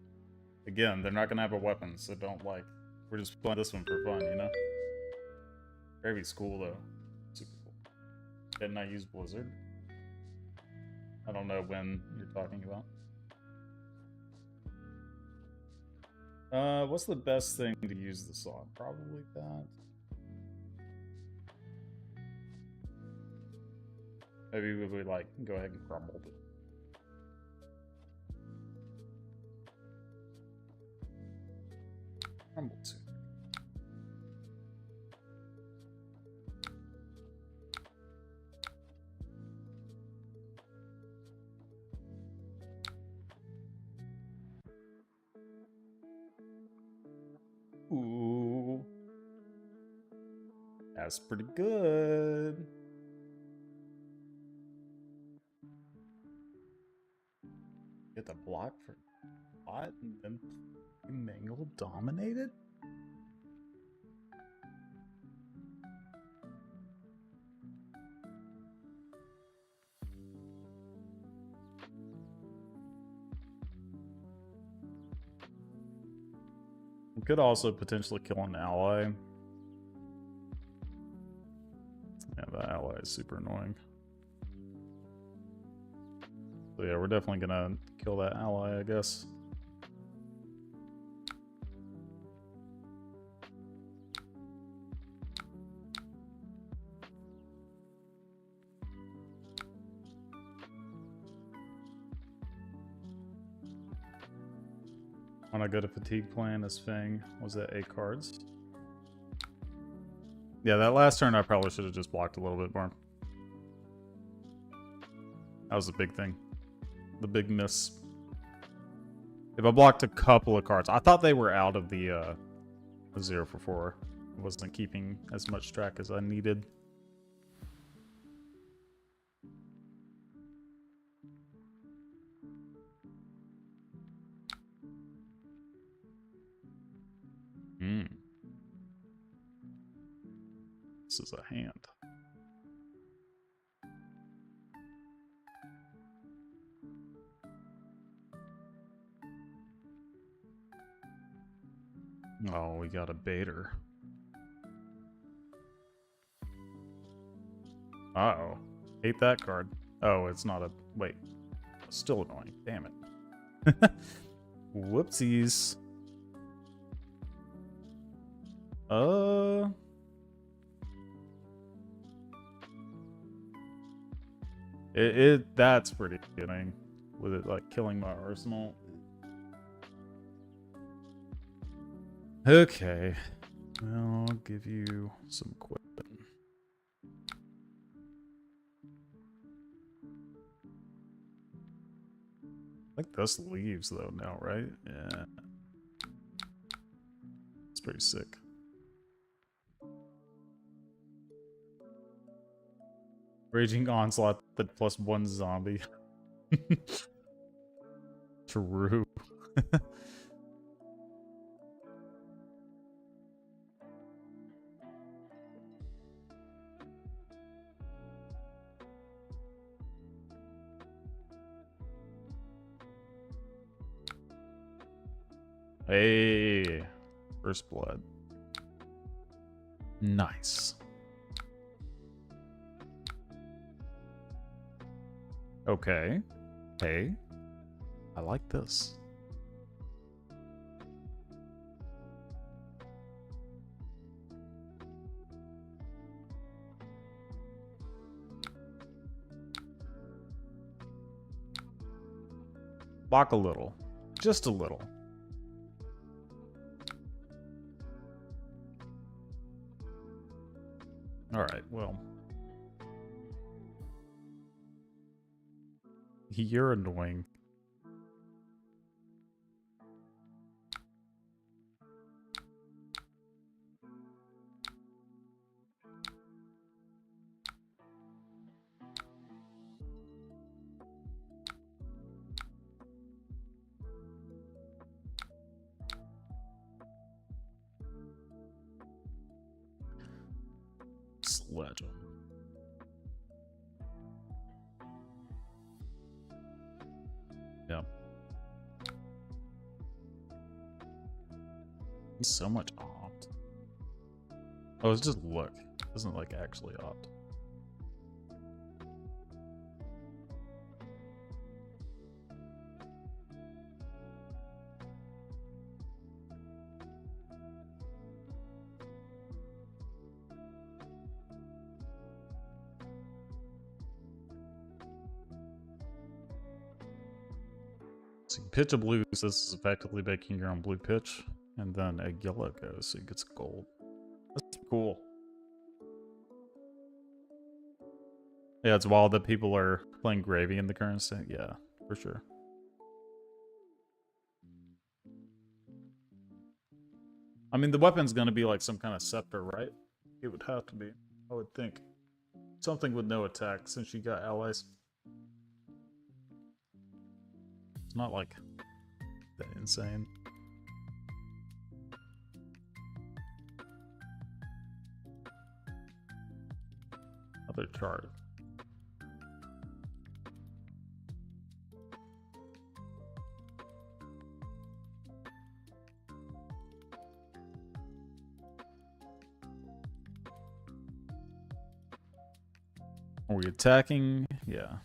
Again, they're not gonna have a weapon, so don't like. We're just playing this one for fun, you know? Gravy's cool though. Super cool. Didn't I use Blizzard? I don't know when you're talking about. What's the best thing to use this on? Probably that. Maybe we would like go ahead and crumble it. Crumble too. Ooh. That's pretty good. Get the block for pot and then Mangle dominated? We could also potentially kill an ally. Yeah, that ally is super annoying. So yeah, we're definitely gonna kill that ally, I guess. When I go to fatigue plan as Fang, was that 8 cards? Yeah, that last turn I probably should have just blocked a little bit more. That was a big thing. The big miss. If I blocked a couple of cards, I thought they were out of the 0 for 4. I wasn't keeping as much track as I needed. This is a hand. Oh, we got a baiter. Uh-oh. Hate that card. Oh, it's not a... Wait. Still annoying. Damn it. Whoopsies. That's pretty annoying. With it, like, killing my arsenal. Okay. Well, I'll give you some equipment. I think this leaves, though, now, right? Yeah. It's pretty sick. Raging Onslaught, the +1 zombie. True. Hey, first blood. Nice. Okay. Hey, I like this. Block a little. Just a little. Alright, well. You're annoying. Sledge him. Yeah. So much opt. Oh, it's just look. It doesn't like actually opt. So you pitch a blue, so this is effectively making your own blue pitch. And then a yellow goes, so you get gold. That's cool. Yeah, it's wild that people are playing Gravy in the current state. Yeah, for sure. I mean, the weapon's gonna be like some kind of scepter, right? It would have to be, I would think. Something with no attack, since you got allies. It's not like that insane. Other chart. Are we attacking? Yeah.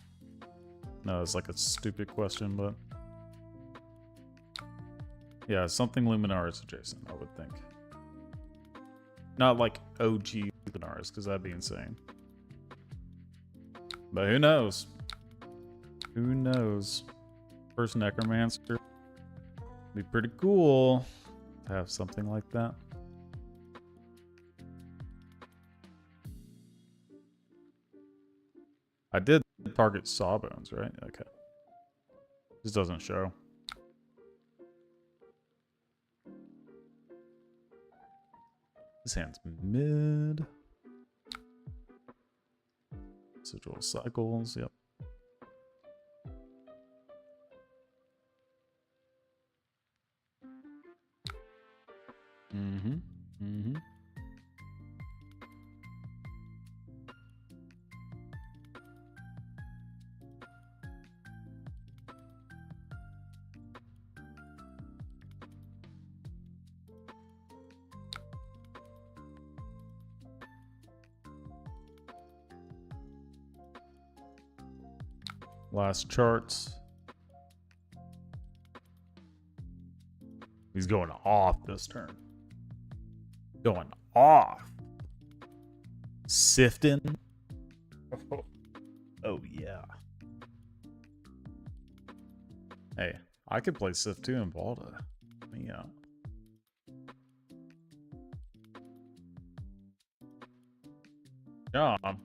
No, it's like a stupid question, but... Yeah, something Luminaris adjacent, I would think. Not like OG Luminaris, because that'd be insane. But who knows? Who knows? First Necromancer. Be pretty cool to have something like that. I did target Sawbones, right? Okay. This doesn't show. This hand's mid. Residual cycles, yep. Mm-hmm. Last charts. He's going off this turn. Going off. Sifting. Oh, yeah. Hey, I could play Sift 2 in Balda. Yeah. Jom.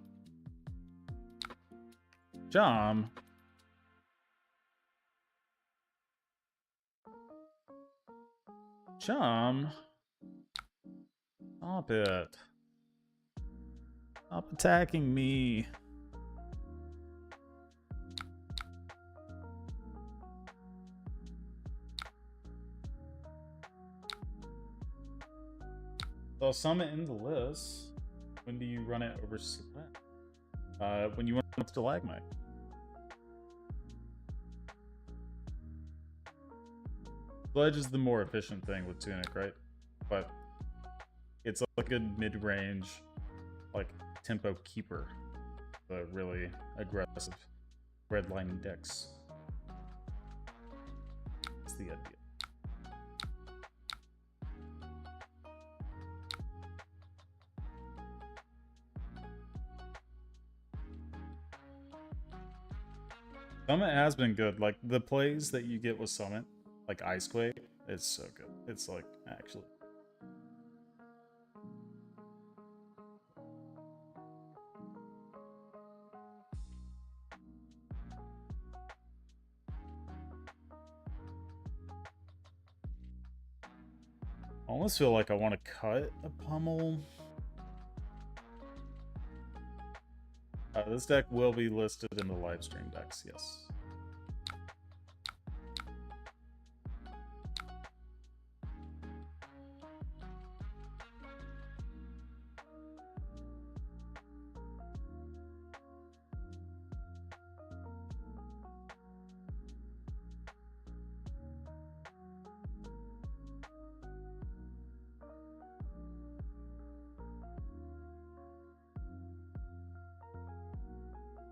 Jom. Jom. Stop it. Stop attacking me. So summon in the list. When do you run it over select? When you run it stalagmite. Sledge is the more efficient thing with Tunic, right? But it's like a good mid-range, like tempo keeper. The really aggressive redlining decks. That's the idea. Summit has been good. Like the plays that you get with Summit, like Icequake, it's so good. It's like actually. I almost feel like I want to cut a pummel. This deck will be listed in the live stream decks, yes.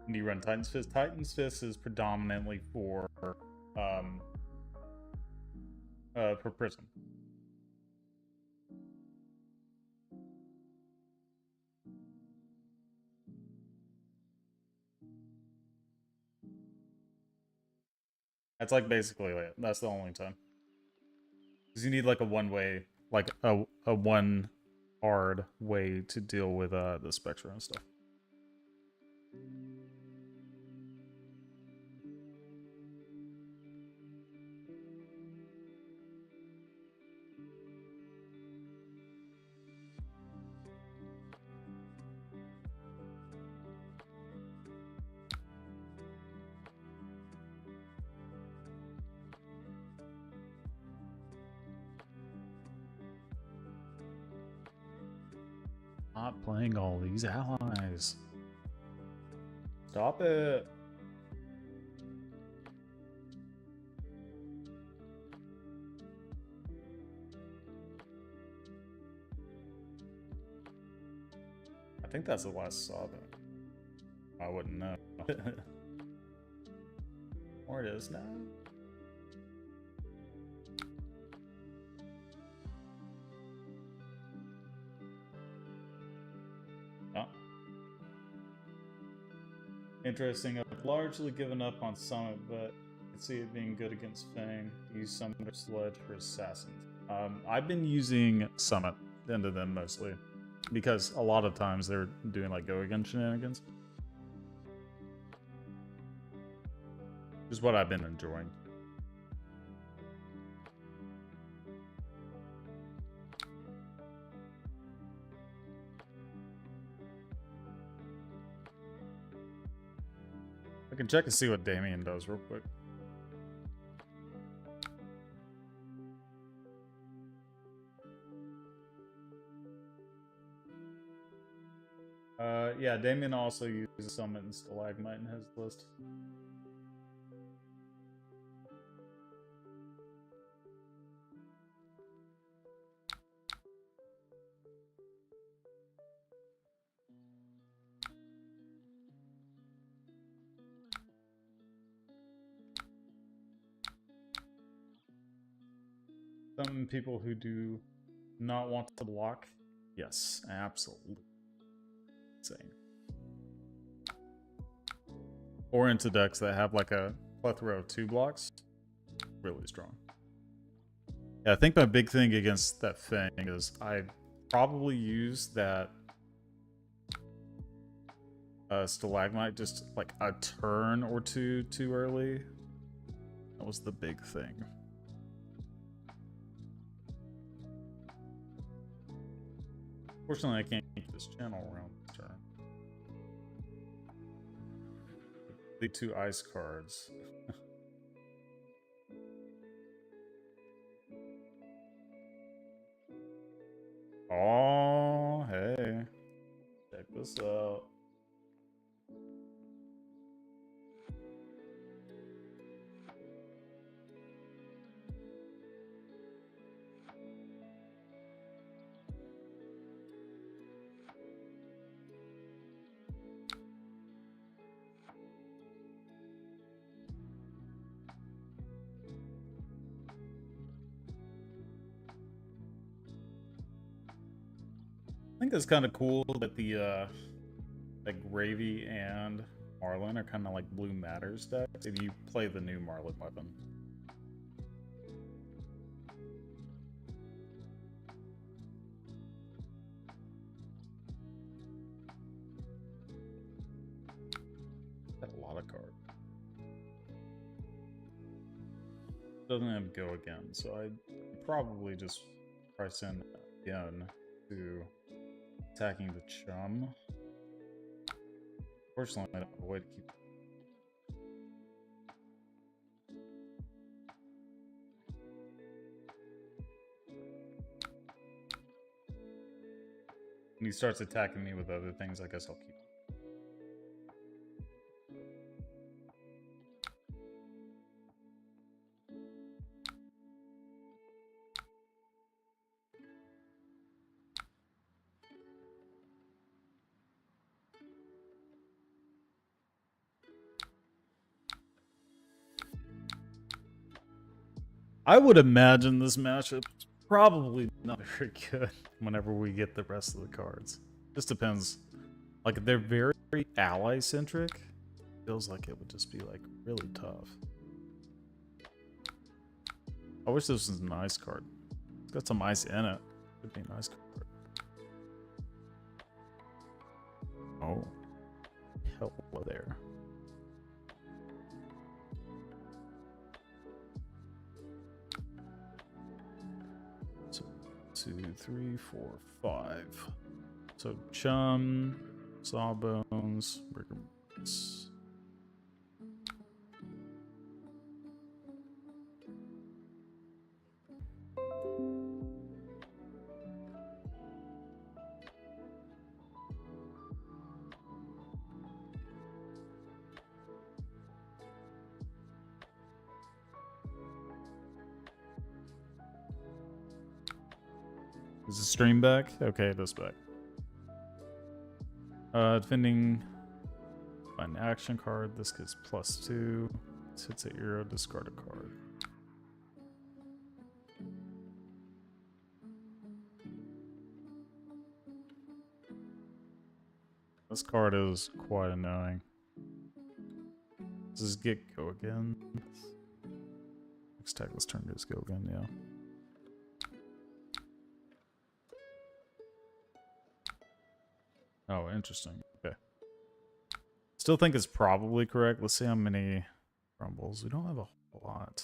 When you run Titan's Fist, Titan's Fist is predominantly for Prism. That's like basically it. That's the only time. Because you need like a one-way, like a one hard way to deal with the spectra and stuff. Not playing all these allies. Stop it. I think that's the last saw that. I wouldn't know. Or it is now. Oh. Interesting. I've largely given up on Summit, but I can see it being good against Fang. Use Summit Sledge for Assassins. I've been using Summit into them mostly, because a lot of times they're doing like go against shenanigans. Which is what I've been enjoying. I can check and see what Damien does real quick. Yeah, Damien also uses Summit and Stalagmite in his list. Some people who do not want to block, yes, absolutely. Insane. Or into decks that have like a plethora of 2 blocks, really strong. Yeah, I think my big thing against that Fang is I probably use that Stalagmite just like a turn or two too early. That was the big thing. Fortunately, I can't keep this channel around this turn. The 2 ice cards. Oh, hey. Check this out. I think it's kind of cool that the like Gravy and Marlin are kind of like blue matters decks if you play the new Marlin weapon. Got a lot of cards. Doesn't have go again, so I'd probably just price in again to attacking the chum. Fortunately, I don't have a way to keep. When he starts attacking me with other things, I guess I'll keep. I would imagine this matchup is probably not very good whenever we get the rest of the cards. Just depends. Like, they're very ally-centric. Feels like it would just be, like, really tough. I wish this was an ice card. It's got some ice in it. Could be an ice card. Oh. Hello there. So 2, 3, 4, 5. So chum, sawbones, rigor mortis. Is the stream back? Okay, it is back. Defending by an action card. This gets +2. This hits an arrow, discard a card. This card is quite annoying. Does this get go again? Next tag, this turn goes go again, yeah. Oh, interesting. Okay. Still think it's probably correct. Let's see how many rumbles. We don't have a whole lot.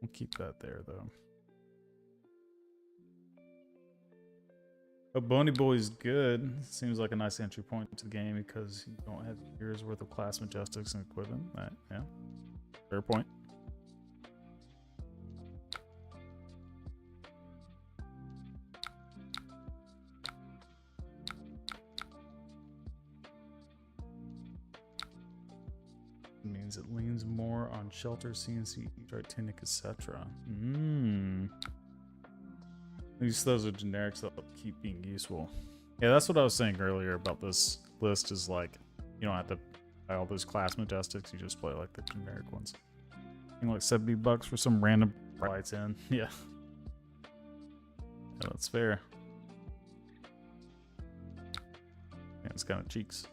We'll keep that there, though. Oh, Boney Boy's good. Seems like a nice entry point to the game because you don't have years worth of class majestics and equipment. Right, yeah. Fair point. Means it leans more on shelter, CNC, tunic, etc. At least those are generics that keep being useful. Yeah, that's what I was saying earlier about this list is like, you don't have to buy all those class majestics, you just play like the generic ones. I think like $70 for some random lights in. Yeah. Yeah, that's fair. Yeah, it's kind of cheeks.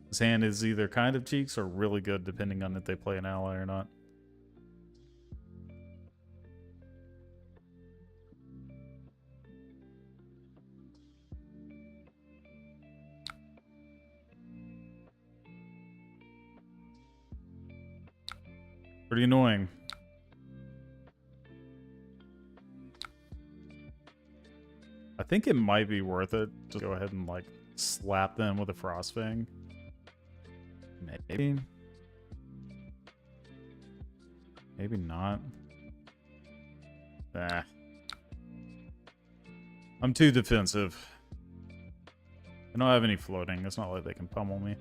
This hand is either kind of cheeks or really good depending on if they play an ally or not. Pretty annoying. I think it might be worth it. Just go ahead and like slap them with a Frostfang. Maybe. Maybe not. Ah. I'm too defensive. I don't have any floating. It's not like they can pummel me.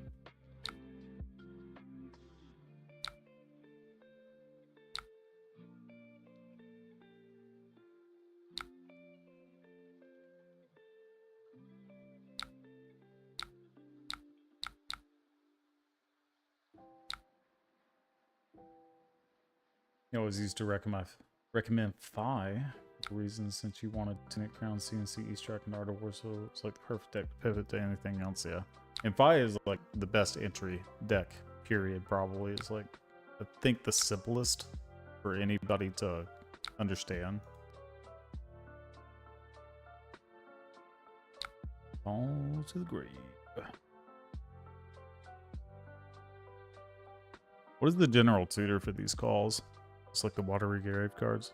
You always used to recommend Phi for reasons since you wanted Tunic Crown, CNC, East Track, and Art of War, so it's like the perfect deck to pivot to anything else, yeah. And Phi is like the best entry deck, period, probably. It's like, I think the simplest for anybody to understand. Fall to the grave. What is the general tutor for these calls? It's like the Watery Grave cards.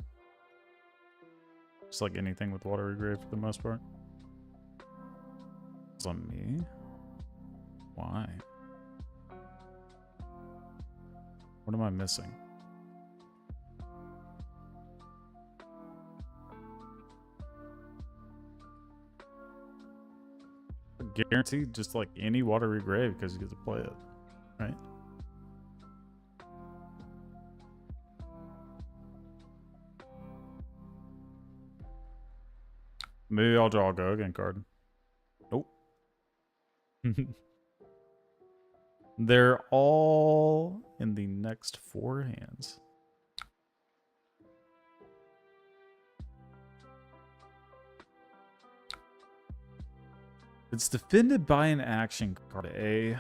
Just like anything with Watery Grave for the most part. It's on me? Why? What am I missing? Guaranteed just like any Watery Grave because you get to play it, right? Maybe I'll draw a go again card. Nope. They're all in the next 4 hands. It's defended by an action card. A.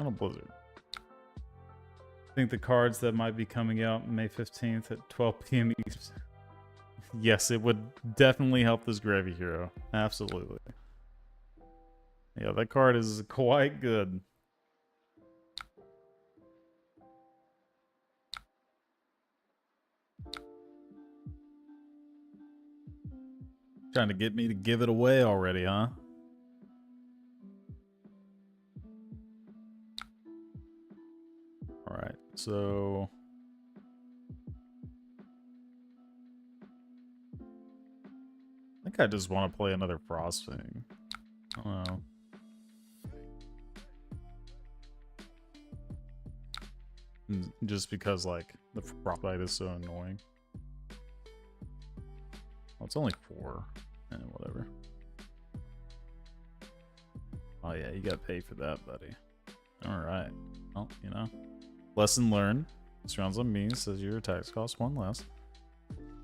On a blizzard. I think the cards that might be coming out May 15th at 12 p.m. East. Yes, it would definitely help this Gravy Hero. Absolutely. Yeah, that card is quite good. Trying to get me to give it away already, huh? Alright, so... I think I just want to play another Frostfang. I don't know. Just because, like, the Frostbite is so annoying. Well, it's only 4. Whatever. Oh yeah, you gotta pay for that, buddy. Alright. Well, you know. Lesson learned. This round's on me, says your attacks cost 1 less.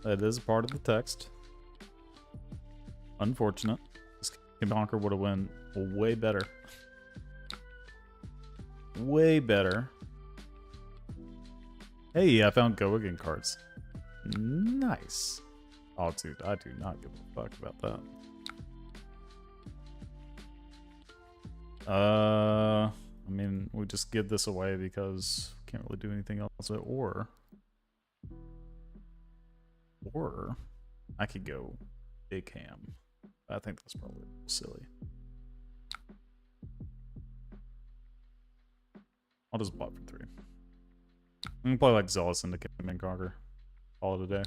That is a part of the text. Unfortunate. This Conquer would have went way better. Way better. Hey, I found Go Again cards. Nice. Oh, dude, I do not give a fuck about that. I mean, we just give this away because we can't really do anything else. Or I could go Big Ham. I think that's probably silly. I'll just bot for 3. I'm gonna play like Zealous into Command and Conquer. Call it a day.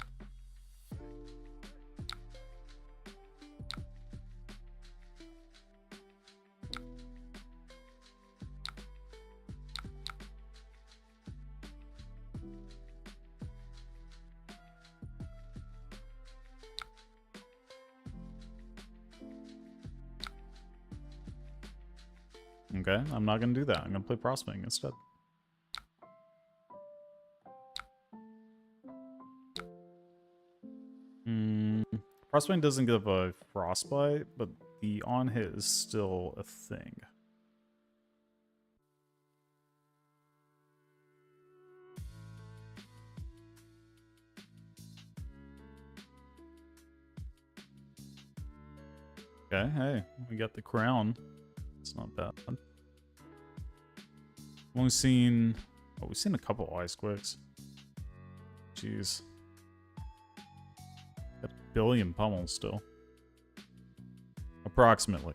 Okay, I'm not gonna do that. I'm gonna play Frostfang instead. Frostbite doesn't give a Frostbite, but the on hit is still a thing. Okay, hey, we got the crown. It's not bad. I've only seen... Oh, we've seen a couple Ice Quicks. Jeez. Got a billion pummels still. Approximately.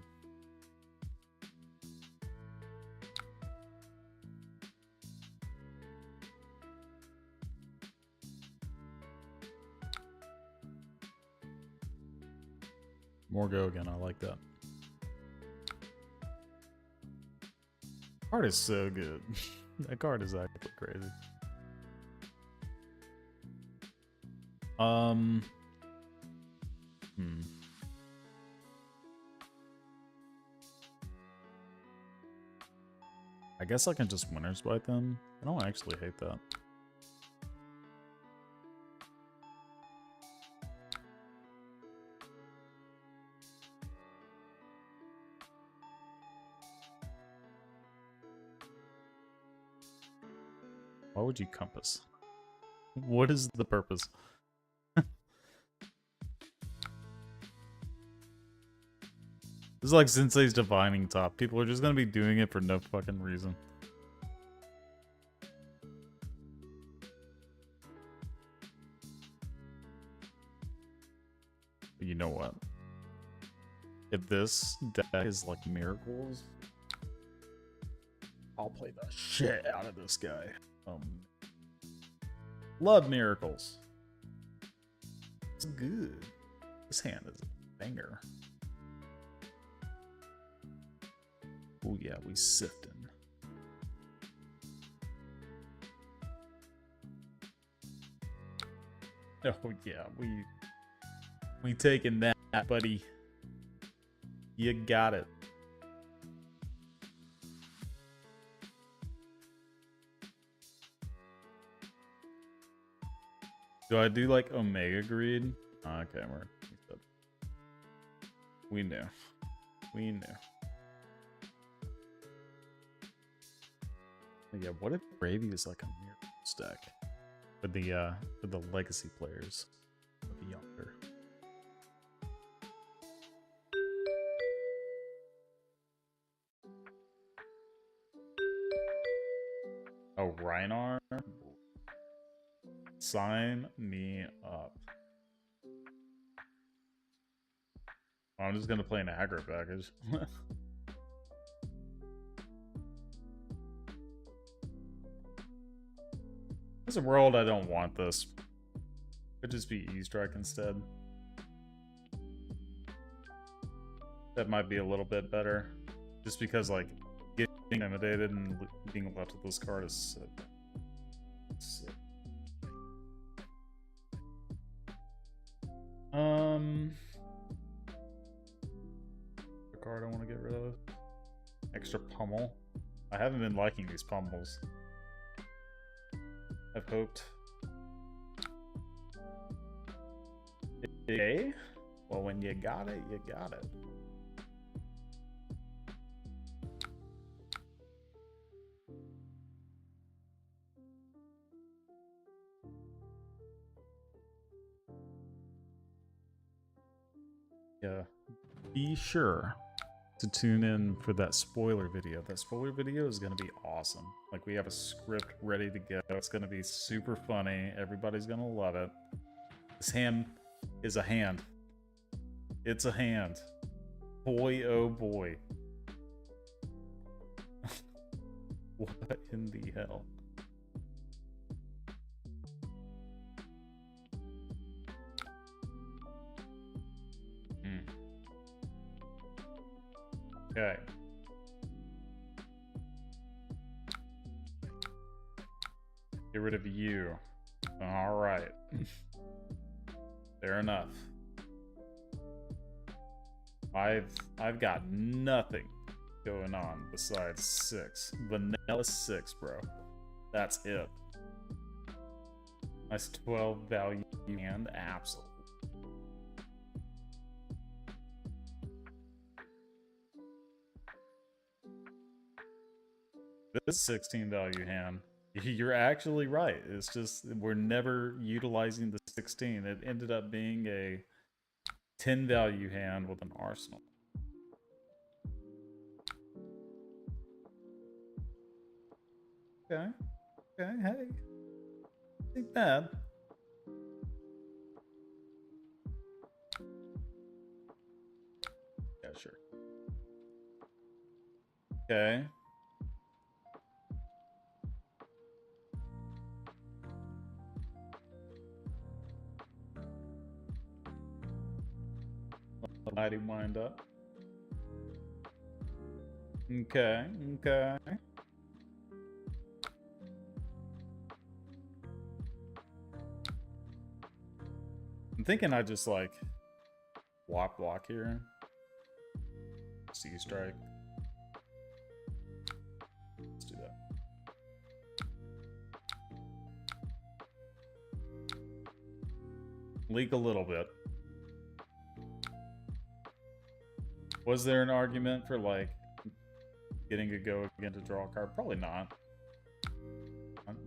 More Go Again, I like that. Card is so good. That card is actually crazy. I guess I can just Winner's Bite them. I don't actually hate that. Why would you Compass? What is the purpose? This is like Sensei's Divining Top. People are just gonna be doing it for no fucking reason. But you know what? If this deck is like Miracles, I'll play the shit out of this guy. Love Miracles. It's good. This hand is a banger. Oh yeah, we sifting. Oh yeah, we taking that, buddy. You got it. Do I do like Omega Greed? Oh, okay, we knew. We knew. Yeah, what if Gravy is like a Miracles deck for the legacy players of Yonder? Oh, Reinar? Sign me up. I'm just gonna play an aggro package. There's a world I don't want this. Could just be E-Strike instead. That might be a little bit better. Just because, like, getting intimidated and being left with this card is sick. The card I want to get rid of. Extra pummel. I haven't been liking these pummels. I've hoped. Okay. Well, when you got it, you got it. Yeah. Be sure to tune in for that spoiler video. That spoiler video is going to be awesome. Like, we have a script ready to go. It's going to be super funny. Everybody's going to love it. This hand is a hand. It's a hand. Boy, oh boy. What in the hell? Okay. Get rid of you. Alright. Fair enough. I've got nothing going on besides 6. Vanilla 6, bro. That's it. Nice 12 value and absolute. This 16 value hand. You're actually right. It's just we're never utilizing the 16. It ended up being a 10 value hand with an arsenal. Okay. Okay, hey. Ain't bad. Yeah, sure. Okay. Mighty wind up. Okay, okay. I'm thinking I just like block here. C-strike. Let's do that. Leak a little bit. Was there an argument for like getting a go again to draw a card? Probably not.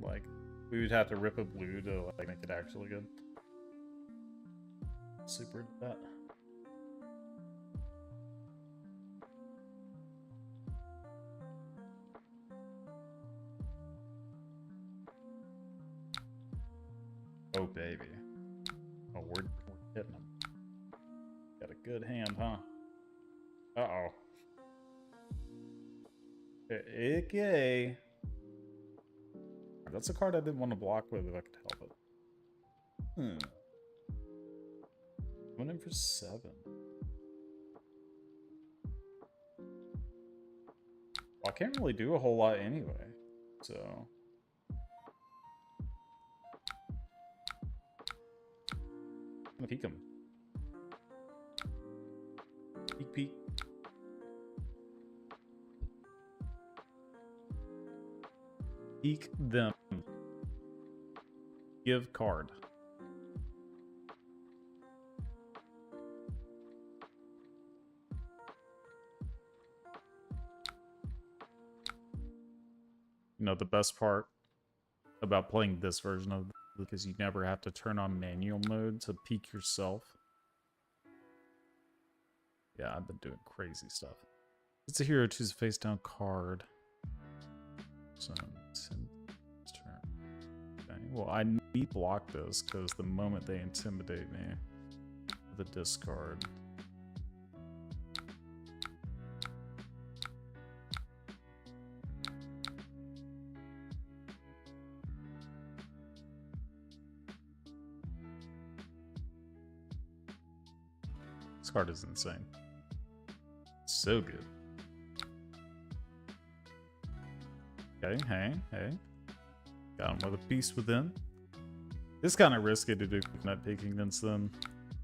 Like, we would have to rip a blue to like make it actually good. Super that. Oh baby. Oh, we're hitting him. Got a good hand, huh? Uh-oh. Okay. That's a card I didn't want to block with if I could help it. Went in for 7. Well, I can't really do a whole lot anyway, so... I'm gonna peek him. Peek, peek. Peek them. Give card. you know, the best part about playing this version of because you never have to turn on manual mode to peek yourself. Yeah, I've been doing crazy stuff. It's a hero, choose a face down card. So turn. Okay. Well, I need to block this because the moment they intimidate me with a discard. This card is insane. So good. Okay, hey. Got him with a Beast Within. It's kind of risky to do coconut picking against them.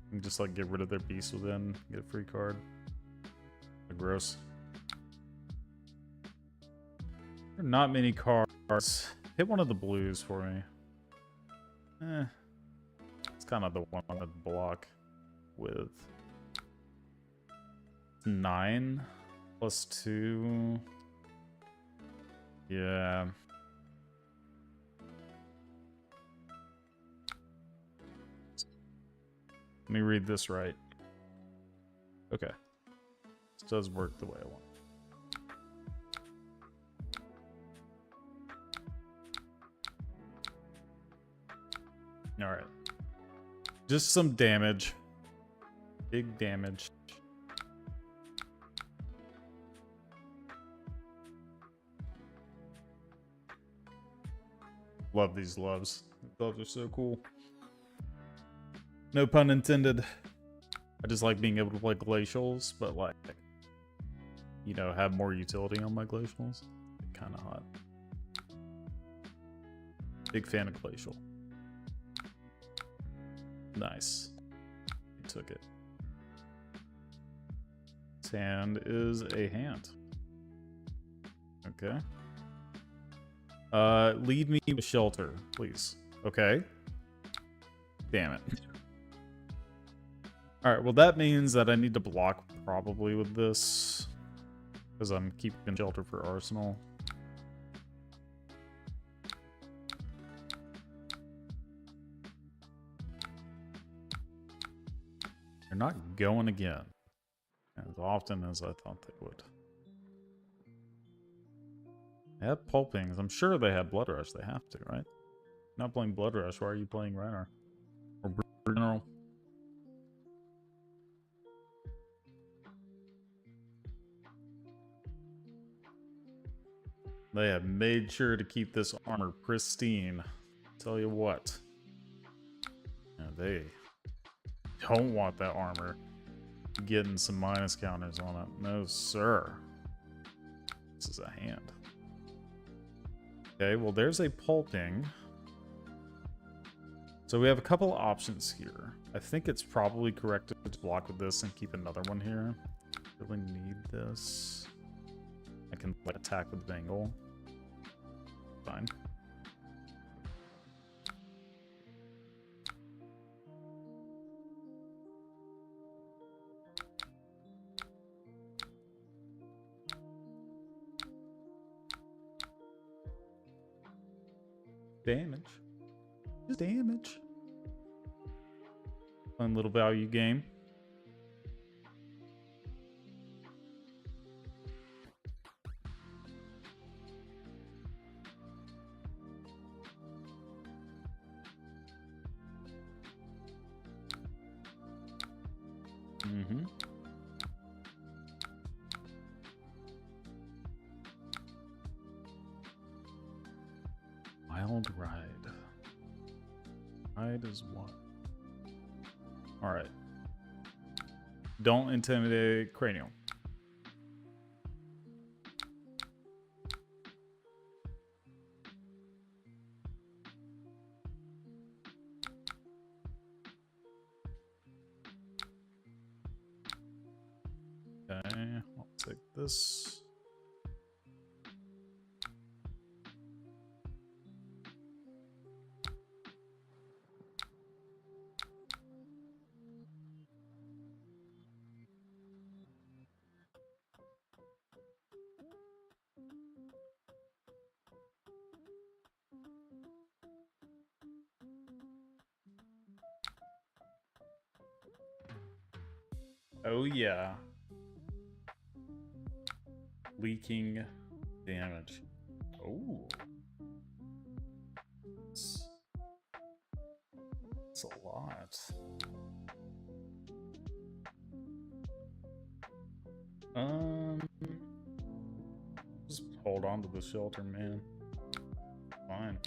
You can just like get rid of their Beast Within, get a free card. Gross. There are not many cards. Hit one of the blues for me. It's kind of the one on the block with 9 plus 2. Yeah. Let me read this right. Okay. This does work the way I want. Alright. Just some damage. Big damage. Love these gloves. The gloves are so cool. No pun intended. I just like being able to play glacials, but like, you know, have more utility on my glacials. Kind of hot. Big fan of glacial. Nice. He took it. His hand is a hand. Okay. Lead me with shelter, please. Okay. Damn it. Alright, well that means that I need to block probably with this. Because I'm keeping shelter for Arsenal. They're not going again. As often as I thought they would. They have pulpings. I'm sure they have Blood Rush. They have to, right? Not playing Blood Rush. Why are you playing Reiner? Or General? They have made sure to keep this armor pristine. Tell you what. Yeah, they don't want that armor getting some minus counters on it. No, sir. This is a hand. Okay, well, there's a pulping. So we have a couple options here. I think it's probably correct to block with this and keep another one here. Really need this. I can like attack with Bangle. Fine. Damage. Just damage. Fun little value game. Mm-hmm. Wild Ride. Ride is one. Alright. Don't intimidate Cranium. Okay, I'll take this. Oh yeah. Leaking damage. Oh. It's a lot. Just hold on to the shelter, man. Fine.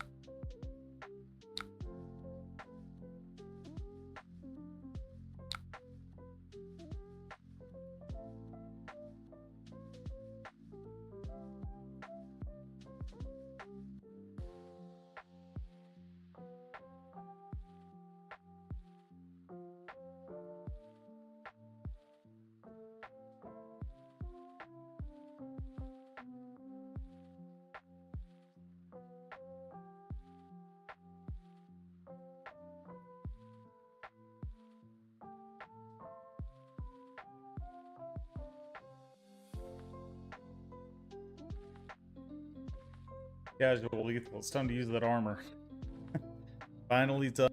Casual lethal. It's time to use that armor. Finally done.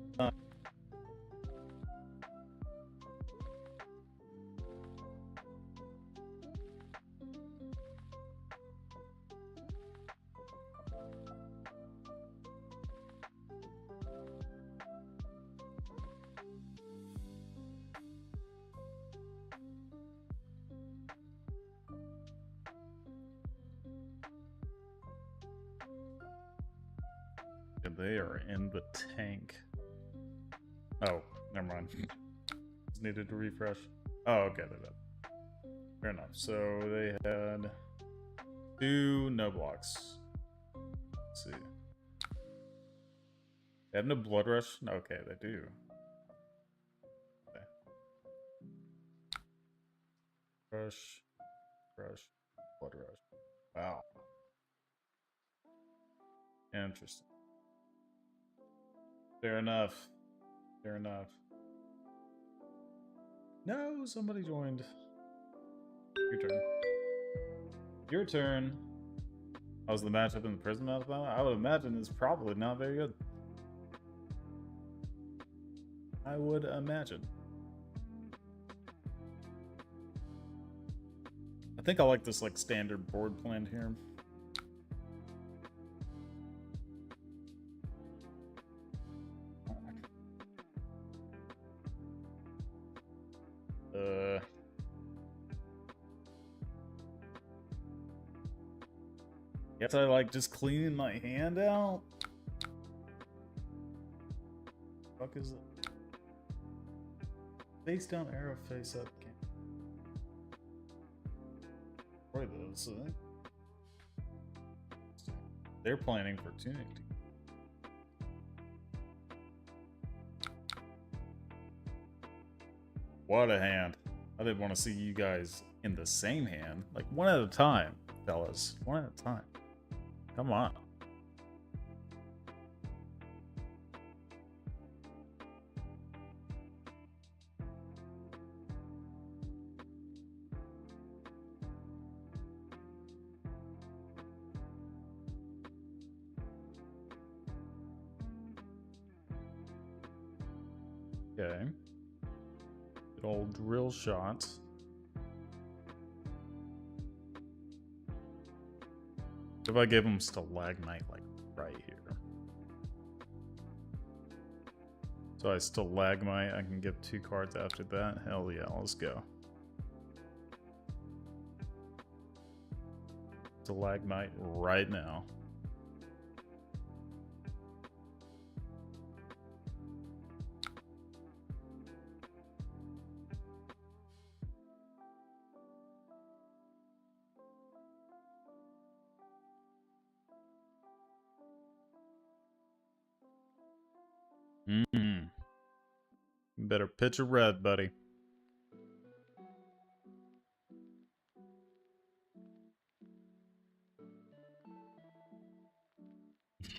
They are in the tank. Oh, never mind. Just needed to refresh. Oh, okay, they're done. Fair enough. So they had 2 no blocks. Let's see. They have no blood rush? Okay, they do. Okay. Rush, blood rush. Wow. Interesting. Fair enough. Fair enough. No, somebody joined. Your turn. Your turn. How's the matchup in the prison marathon? I would imagine it's probably not very good. I would imagine. I think I like this like standard board plan here. Guess I like just cleaning my hand out. Fuck is it? Face down, arrow, face up. Probably those. They're planning for tuning. What a hand. I didn't want to see you guys in the same hand. Like one at a time, fellas. One at a time. Come on. Okay. Good old drill shot. If I gave him stalagmite like right here. So I stalagmite, I can get 2 cards after that. Hell yeah, let's go. Stalagmite right now. Better pitch a red, buddy.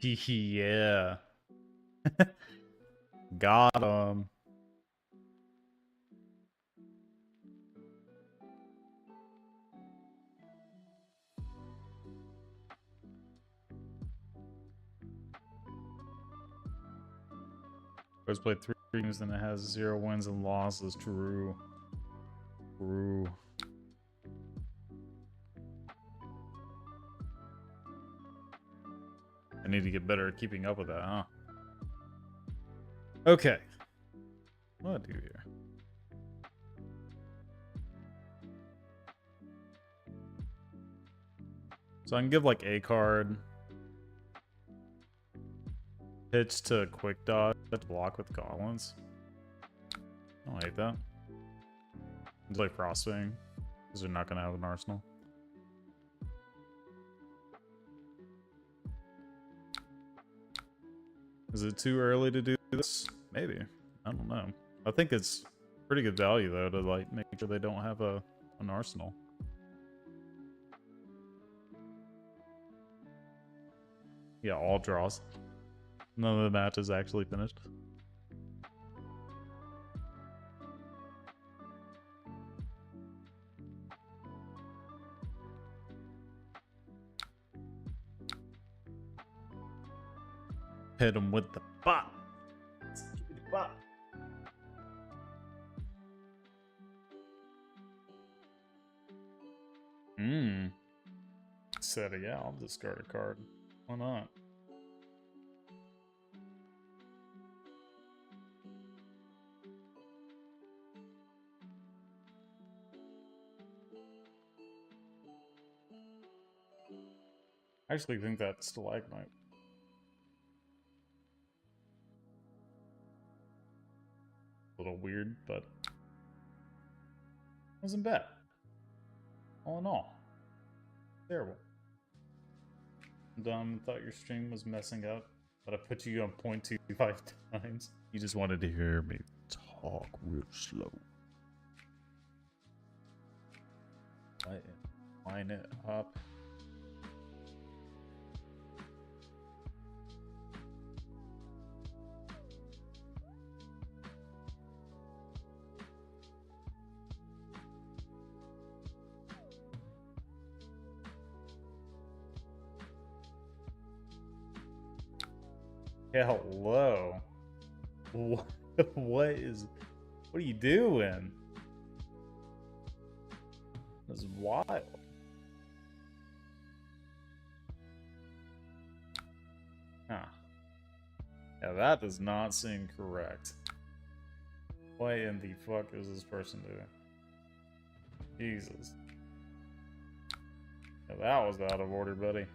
Yeah. Got him. First played 3 games and it has 0 wins and losses. True. Ooh. I need to get better at keeping up with that, huh? Okay. What do I do here? So I can give like a card. Pitch to quick dodge to block with goblins. I don't hate that. It's like Frostwing, because they're not going to have an arsenal. Is it too early to do this? Maybe. I don't know. I think it's pretty good value though to like make sure they don't have an arsenal. Yeah, all draws. None of the match is actually finished. Hit him with the bot. Said yeah, I'll discard a card. Why not? I actually think that's stalagmite. A little weird, but wasn't bad. All in all, terrible. Dumb, thought your stream was messing up, but I put you on 0.25 times. You just wanted to hear me talk real slow. Line it up. Hello. What are you doing? This is wild. Huh. Yeah, that does not seem correct. What in the fuck is this person doing? Jesus. Yeah, that was out of order, buddy.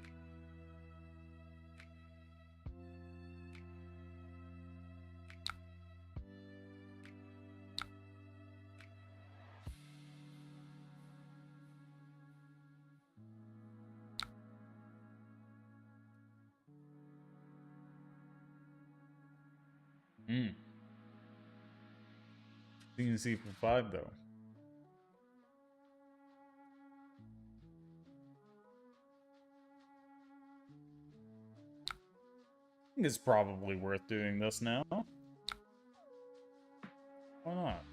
You can see for 5 though. I think it's probably worth doing this now. Why not?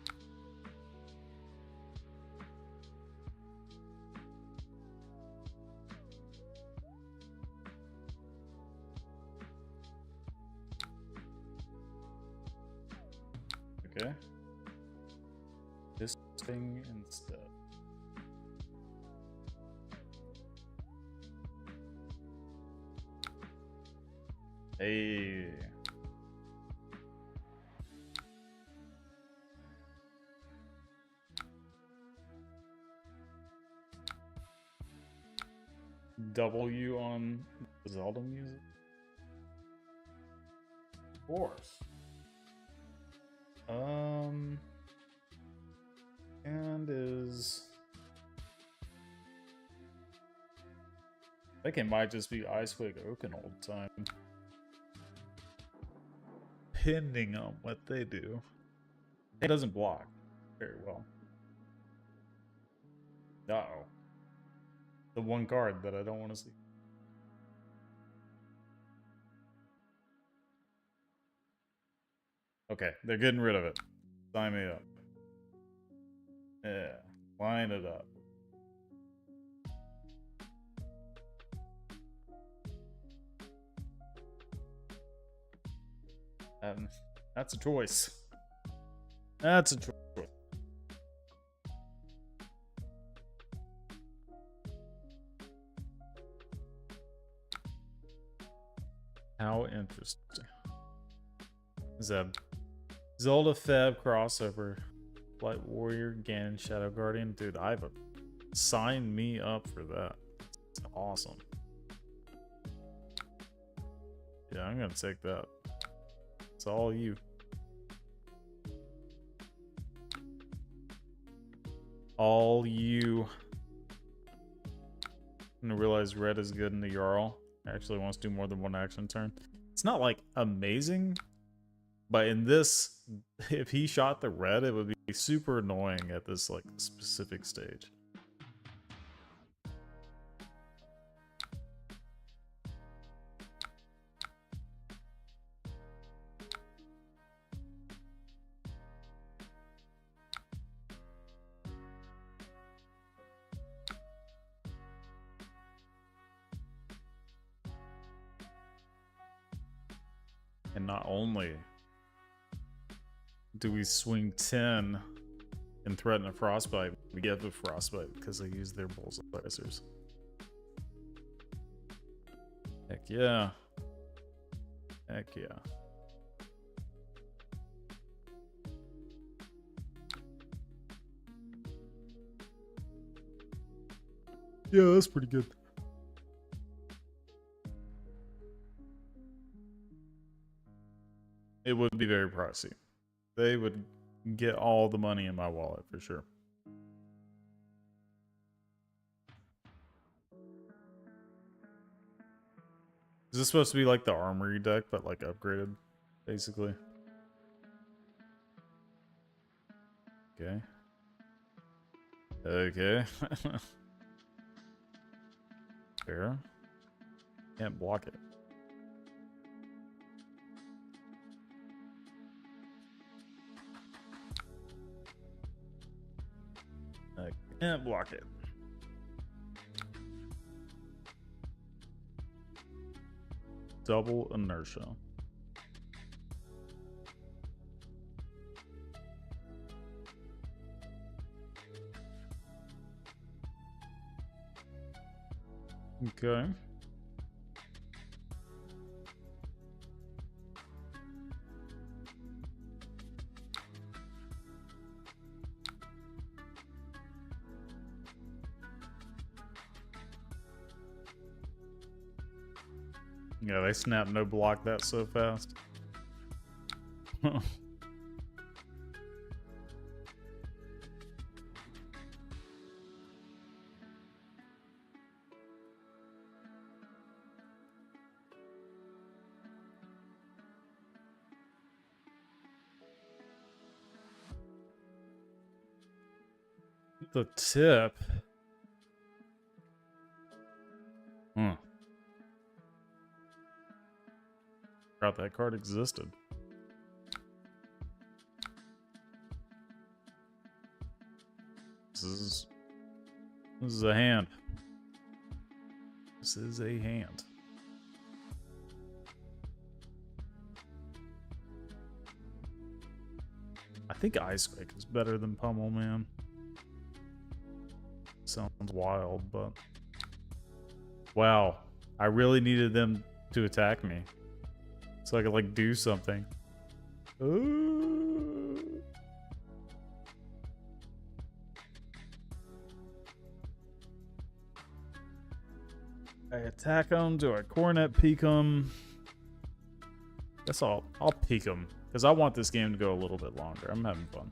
Okay. This thing instead. Hey. W on Zelda music? Of course. And is... I think it might just be Icewig Oaken all the time. Depending on what they do. It doesn't block very well. Uh-oh. The one card that I don't want to see. Okay, they're getting rid of it. Sign me up. Yeah, line it up. That's a choice. That's a choice. interesting. Zelda Fab crossover. Light Warrior, Ganon, Shadow Guardian. Dude, sign me up for that. It's awesome. Yeah, I'm gonna take that. It's all you. All you. I'm gonna realize red is good in the Jarl. Actually wants to do more than one action turn. It's not like amazing, but in this, if he shot the red, it would be super annoying at this like specific stage. And not only do we swing 10 and threaten a frostbite, we get the frostbite because they use their bullseyers. Heck yeah. Heck yeah. Yeah, that's pretty good. It would be very pricey. They would get all the money in my wallet for sure. Is this supposed to be like the armory deck, but like upgraded, basically? Okay. Okay. Fair. Can't block it. I can't block it. Double inertia. Okay. Yeah, they snap no block that so fast. The tip. Forgot that card existed. This is a hand. This is a hand. I think Ice Quake is better than Pummel Man. Sounds wild, but wow, I really needed them to attack me so I could like do something. Ooh. I attack them. Do I cornet peek them? Guess I'll peek them because I want this game to go a little bit longer. I'm having fun.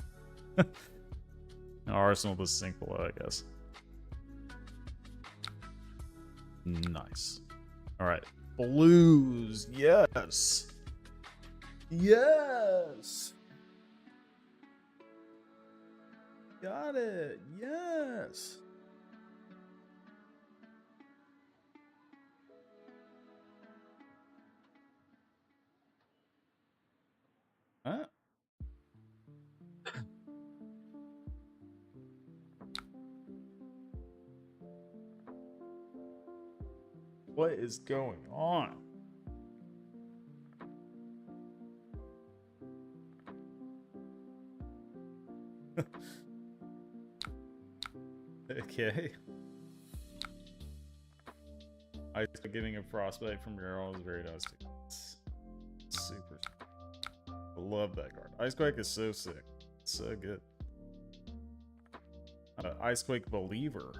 Arsenal to sink below, I guess. Nice. All right. Blues. Yes. Yes. Got it. Yes. Huh? What is going on? Okay. I giving a frostbite from Jarl is very nice. I love that card. Icequake is so sick. It's so good. Icequake Believer.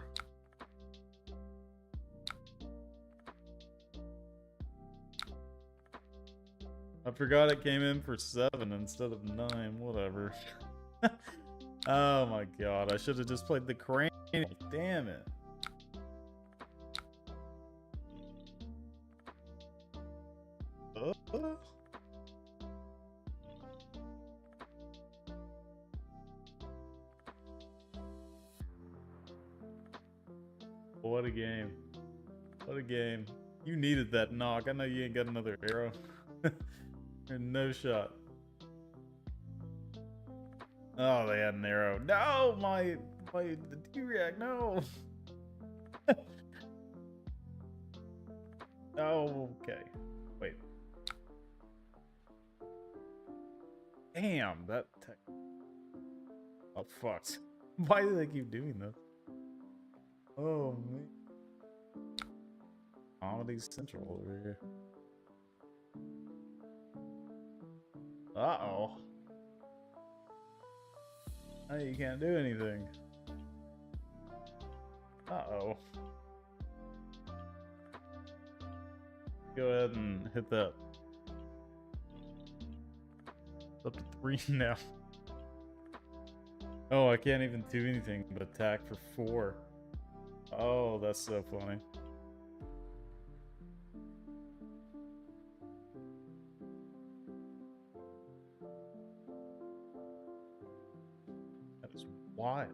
I forgot it came in for 7 instead of 9. Whatever. Oh my god. I should have just played the crane. Damn it. What a game. What a game. You needed that knock. I know you ain't got another arrow. And no shot. Oh, they had an arrow. No, the D-React, no. Oh, okay. Wait. Damn, that tech. Oh, fuck. Why do they keep doing this? Oh, man. Comedy Central over here. Uh-oh. Oh, you can't do anything. Uh-oh. Go ahead and hit that. It's up to 3 now. Oh, I can't even do anything but attack for 4. Oh, that's so funny. That is wild.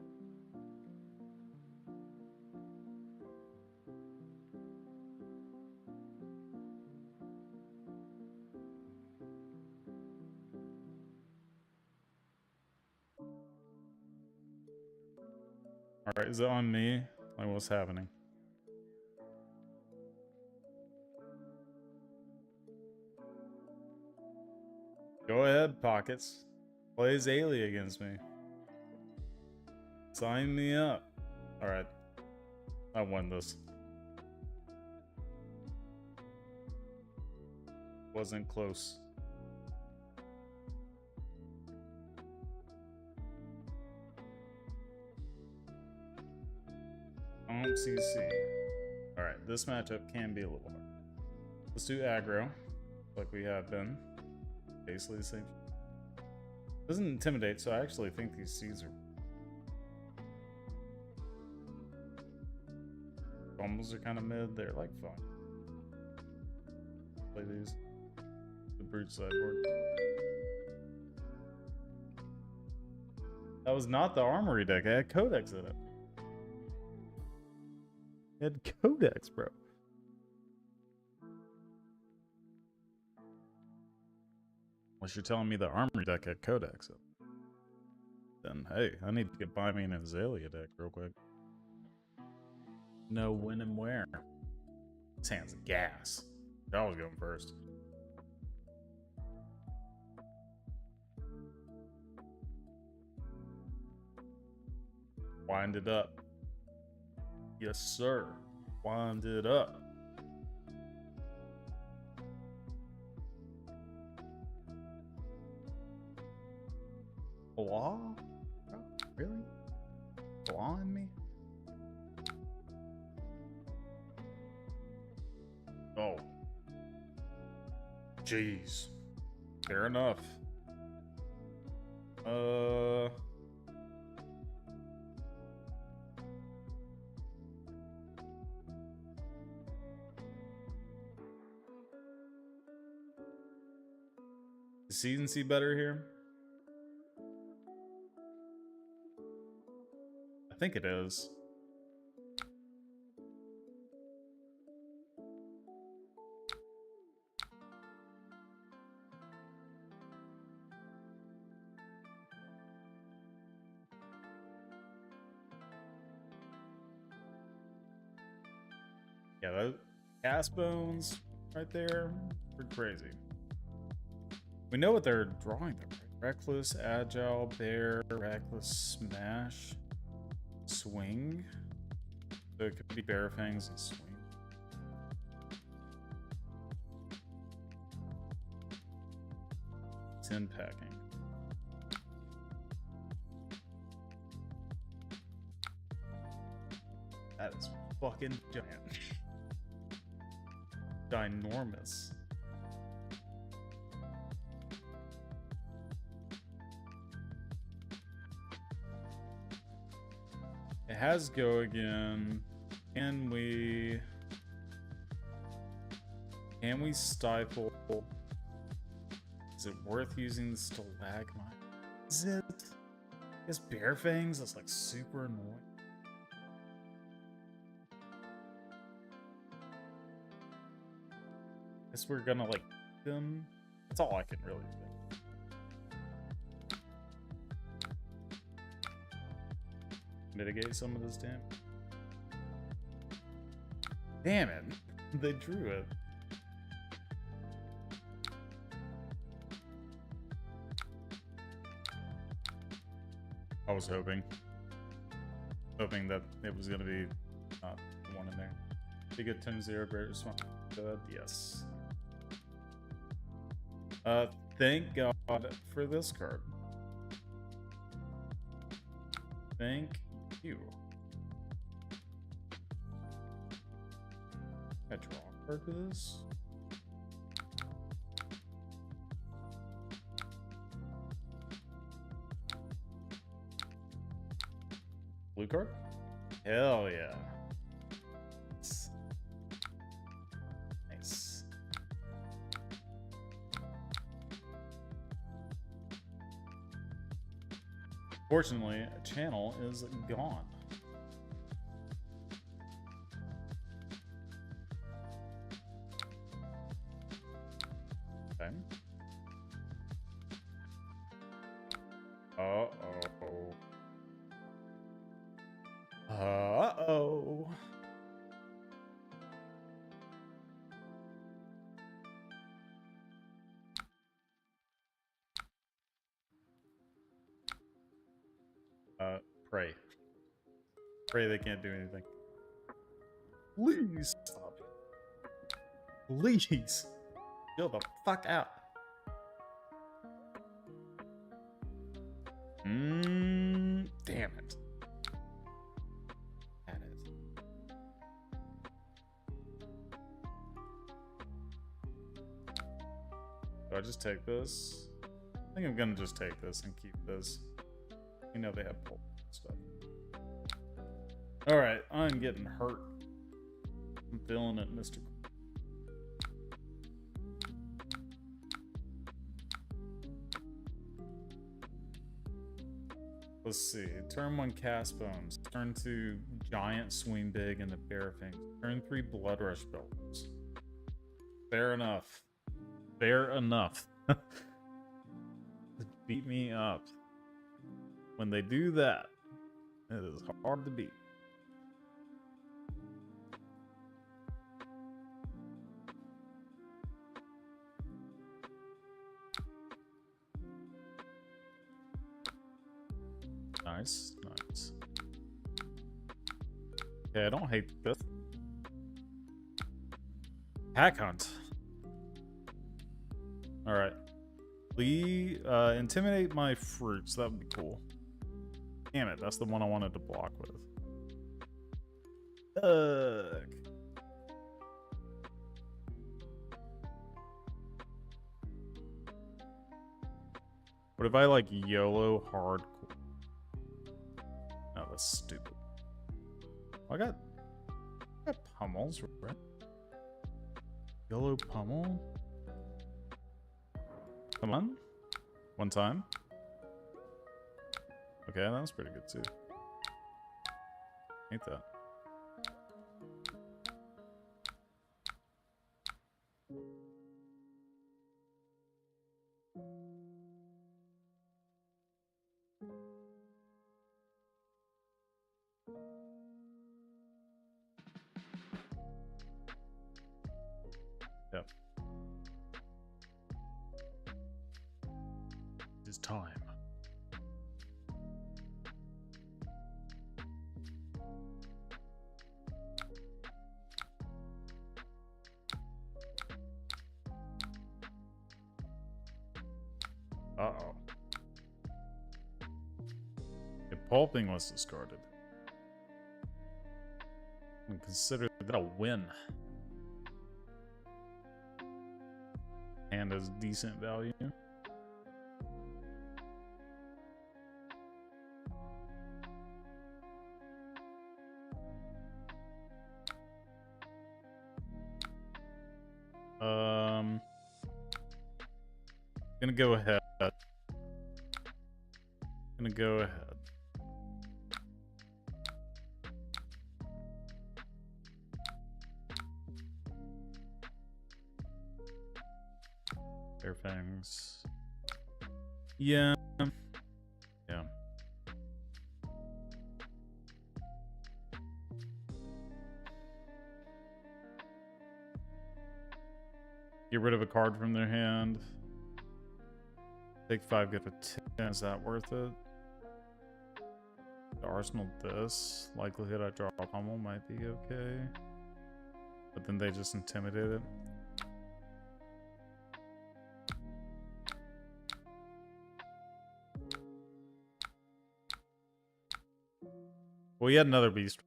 Alright, is it on me? Like, what's happening? Go ahead, Pockets. Play Azalea against me. Sign me up. Alright. I won this. Wasn't close. CC. Alright, this matchup can be a little hard. Let's do aggro, like we have been. Basically the same. Doesn't intimidate, so I actually think these seeds are... Fumbles are kind of mid. They're like fun. Play these. The brute sideboard. That was not the armory deck. I had Codex in it. I had Codex, bro. Unless you're telling me the armory deck had Codex in it. Then, hey, I need to buy me an Azalea deck real quick. Know when and where. This hand's gas. I was going first. Wind it up. Yes, sir. Wind it up. Claw? Really? Clawing me? Oh. Jeez. Fair enough. Is Season C better here? I think it is. Yeah, those cast bones right there are crazy. We know what they're drawing though, right? Reckless, Agile, Bear, Reckless, Smash, Swing. So it could be Bear Fangs and Swing. tin packing. That is fucking giant. Ginormous. It has go again. Can we stifle? Is it worth using the stalagmite? Is it? It's bear fangs. That's like super annoying. Guess we're gonna like them. That's all I can really do. Mitigate some of this damage. Damn it! They drew it. I was hoping that it was gonna be the one in there. Big at 10-0, great response. Good, yes. Thank God for this card. Thank you. I draw a card for this. Blue card? Hell yeah. Nice. Fortunately, a channel is gone. Okay. Uh-oh. Uh-oh. Pray. Pray they can't do anything. Please stop. Please. Chill the fuck out. Damn it. That is. Do I just take this? I think I'm gonna just take this and keep this. You know they have pulp stuff. Alright, I'm getting hurt. I'm feeling it, Mr. Let's see. Turn 1 cast bones. Turn 2 giant swing big into bear fangs. Turn 3 blood rush belts. Fair enough. Fair enough. Beat me up. When they do that, it is hard to beat. Nice, nice. Okay, I don't hate this. Hack hunt. Alright. Lee, intimidate my fruits. That would be cool. Damn it, that's the one I wanted to block with. Ugh. What if I like YOLO hardcore? No, that's stupid. I got pummels, right? YOLO pummel? Come on. One time. Okay, that was pretty good too. Ain't that? Yep. It's time. Pulping was discarded. And consider that a win. And as decent value. Gonna go ahead. Gonna go ahead. Fair fangs. Yeah. Yeah. Get rid of a card from their hand. Take 5, get a 10. Is that worth it? The arsenal this. Likelihood I draw a pummel might be okay. But then they just intimidate it. Well, he had another beast.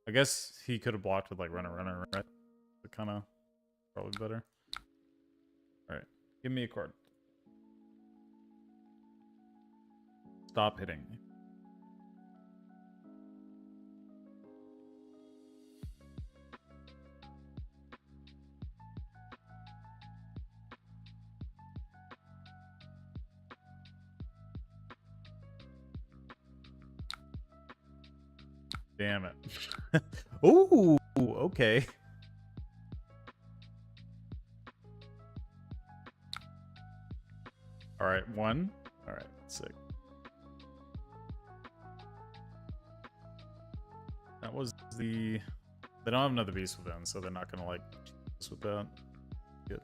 I guess he could have blocked with like runner, right? Kind of probably better. Alright, give me a card. Stop hitting me. Damn it. Ooh, okay. Alright, 1. Alright, sick. That was the... They don't have another beast within, so they're not gonna like cheat with that. Good.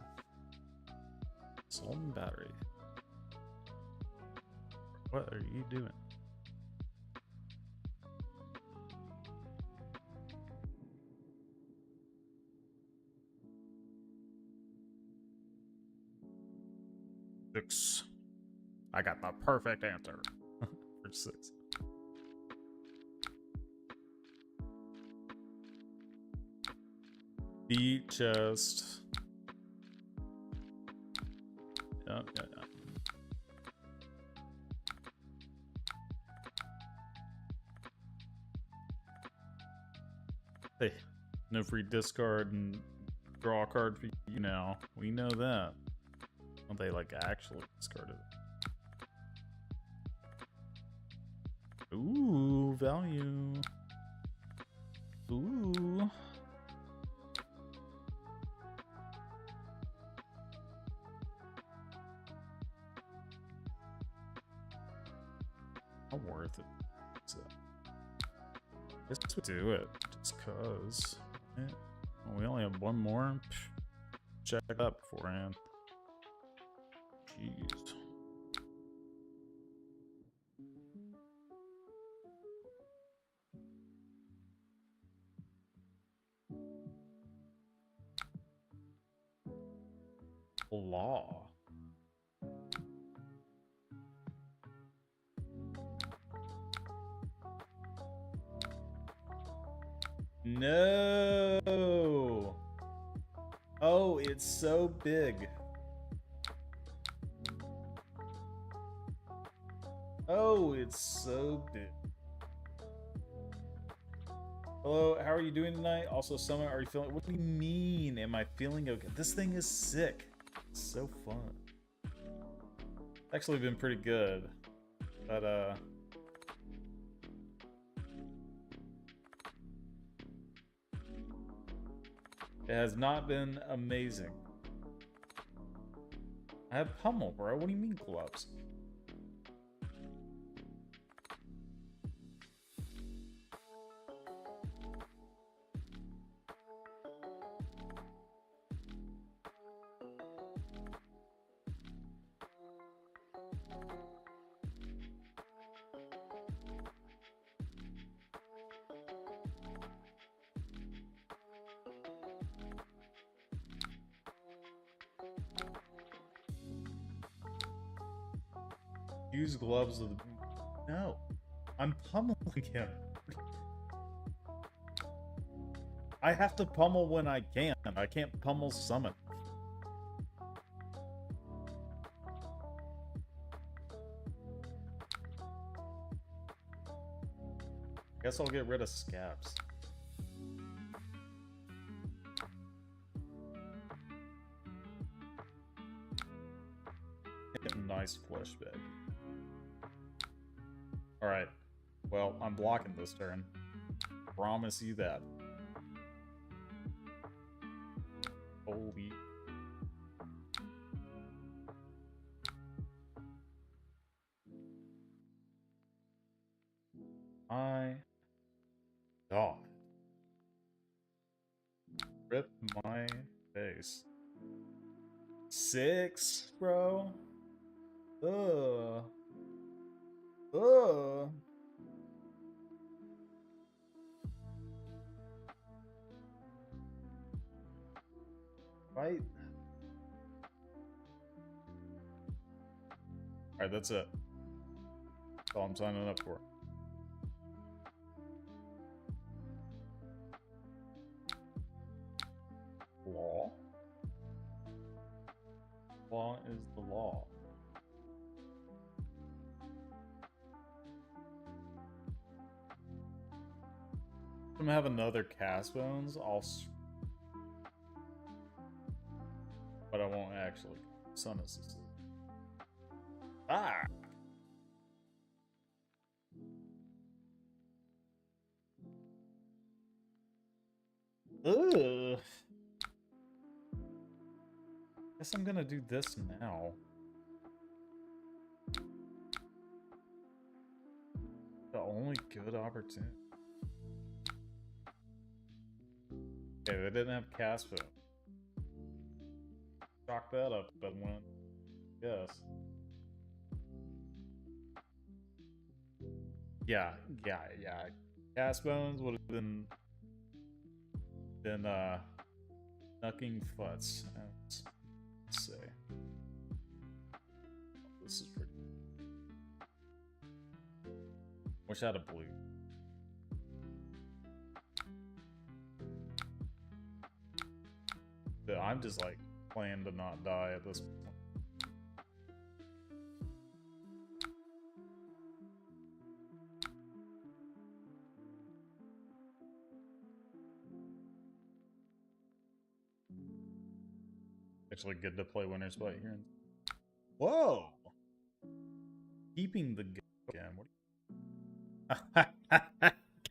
Salt and battery. What are you doing? Six. I got the perfect answer. For 6. Beat chest. Yeah. Hey, no free discard and draw a card for you now. We know that. Well, they like actually discarded it. Ooh, value. Ooh. Not worth it. So, I guess we do it just cause. Right? Well, we only have one more. Check it up beforehand. Jeez. Law. No. Oh, it's so big. Oh, it's so big. Hello, how are you doing tonight? Also, Summer, are you feeling... What do you mean? Am I feeling okay? This thing is sick. It's so fun. Actually been pretty good. But, it has not been amazing. I have pummel, bro. What do you mean gloves? Use gloves of the... No. I'm pummeling him. I have to pummel when I can. I can't pummel summon. Guess I'll get rid of scabs. Get a nice flesh bag. Alright. Well, I'm blocking this turn. Promise you that. Holy. My God. Rip my face. 6, bro. Ugh. Ugh. Right? Alright, that's it. That's all I'm signing up for. Law? Law is the law. I'm gonna have another cast bones. But I won't actually. Sun is asleep. Ah! Ugh. Guess I'm gonna do this now. The only good opportunity. Okay, they didn't have cast bone. Chalk that up, but went. Yes. Yeah. Cast bones would have been knucking futs. Let's see. This is pretty. Wish I had a blue. But I'm just like playing to not die at this point. Actually good to play winter spot here. Whoa! Keeping the again. What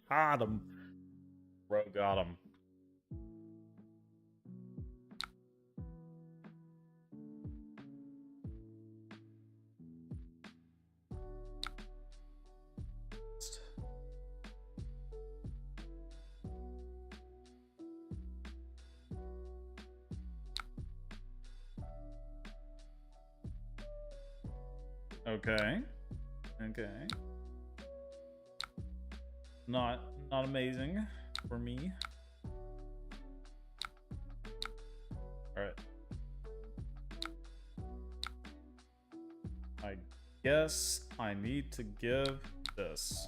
got him. Bro got him. Okay. Not amazing for me. Alright. I guess I need to give this.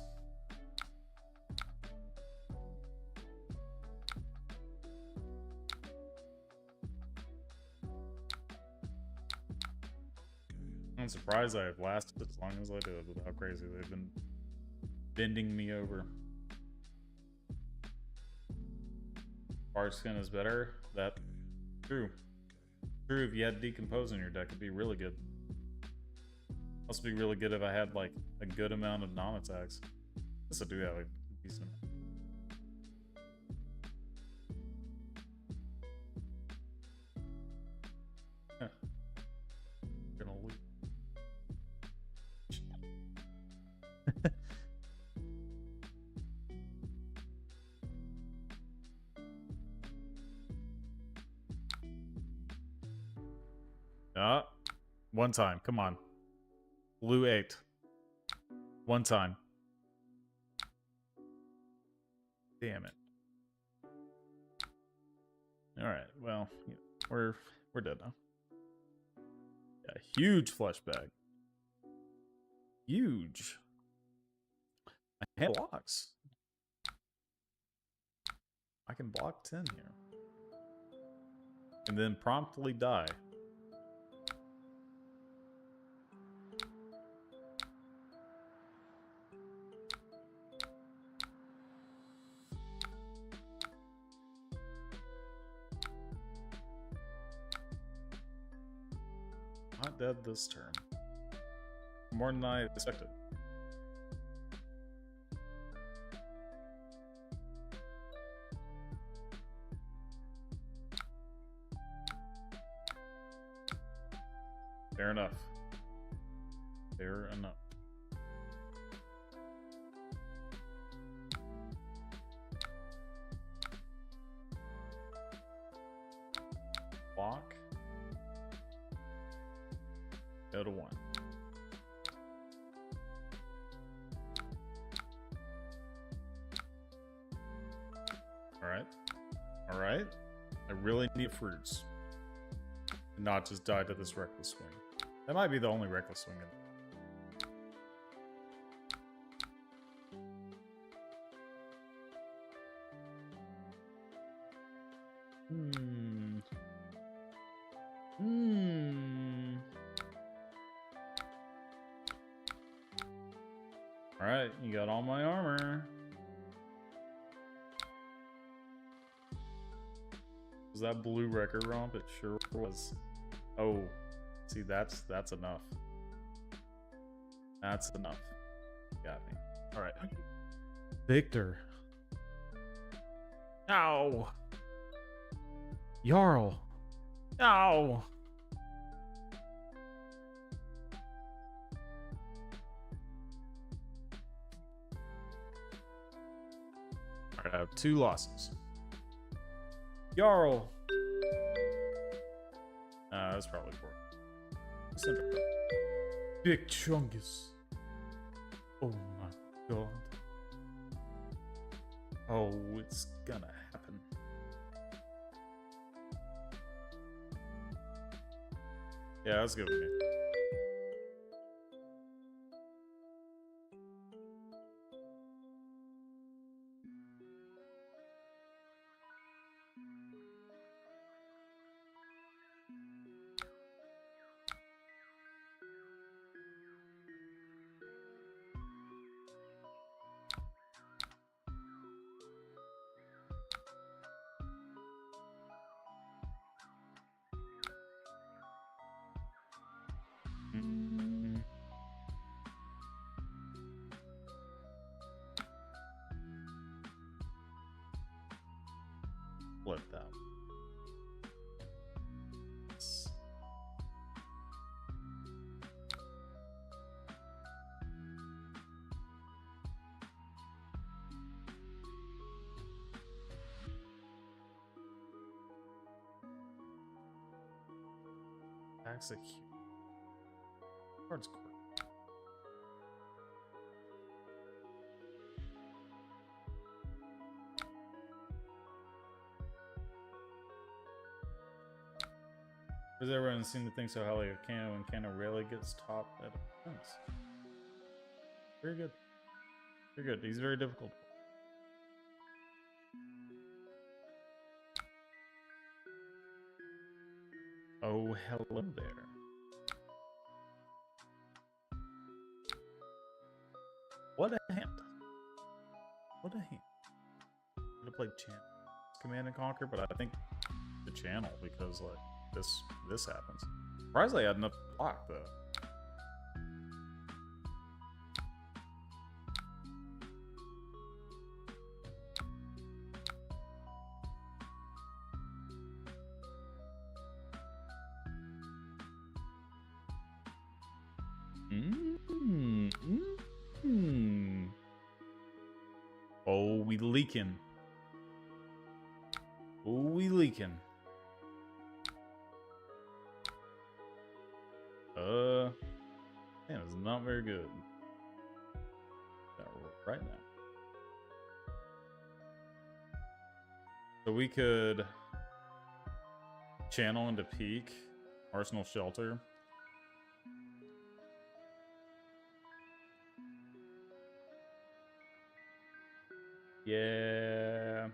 I'm surprised I have lasted as long as I did with how crazy they've been bending me over. Bark skin is better. That true. True, if you had decompose in your deck, it'd be really good. Must be really good if I had like a good amount of non-attacks. Guess I do have a decent amount. Gonna lose. One time, come on. Blue 8. One time. Damn it. Alright, well, yeah, we're dead now. Yeah, huge flesh bag. huge. I have blocks. I can block 10 here. And then promptly die. Not dead this turn. More than I expected. Fair enough. Fair enough. Block. Go to 1. Alright. Alright. I really need fruits. And not just die to this reckless swing. That might be the only reckless swing Alright, you got all my armor. Was that blue record romp? It sure was. Oh, see, that's enough. That's enough. Got me. Alright. Victor. Ow! Jarl! Ow! Alright, I have 2 losses. Jarl! That's probably 4. Big Chungus. Oh my god. Oh, it's gonna happen. Yeah, that's good with me. Flip that. Execute. Card's quick. Does everyone seem to think so highly of Kano when Kano rarely gets top at defense? Very good. Very good. He's very difficult. Oh, hello there. What a hand. What a hand. I could have played Command and Conquer, but I think the channel because like this happens. Surprisingly, I had enough to block though. Oh, we leaking. Oh, we leaking. Damn, it's not very good. Right now. So we could channel into peak, Arsenal Shelter. Yeah.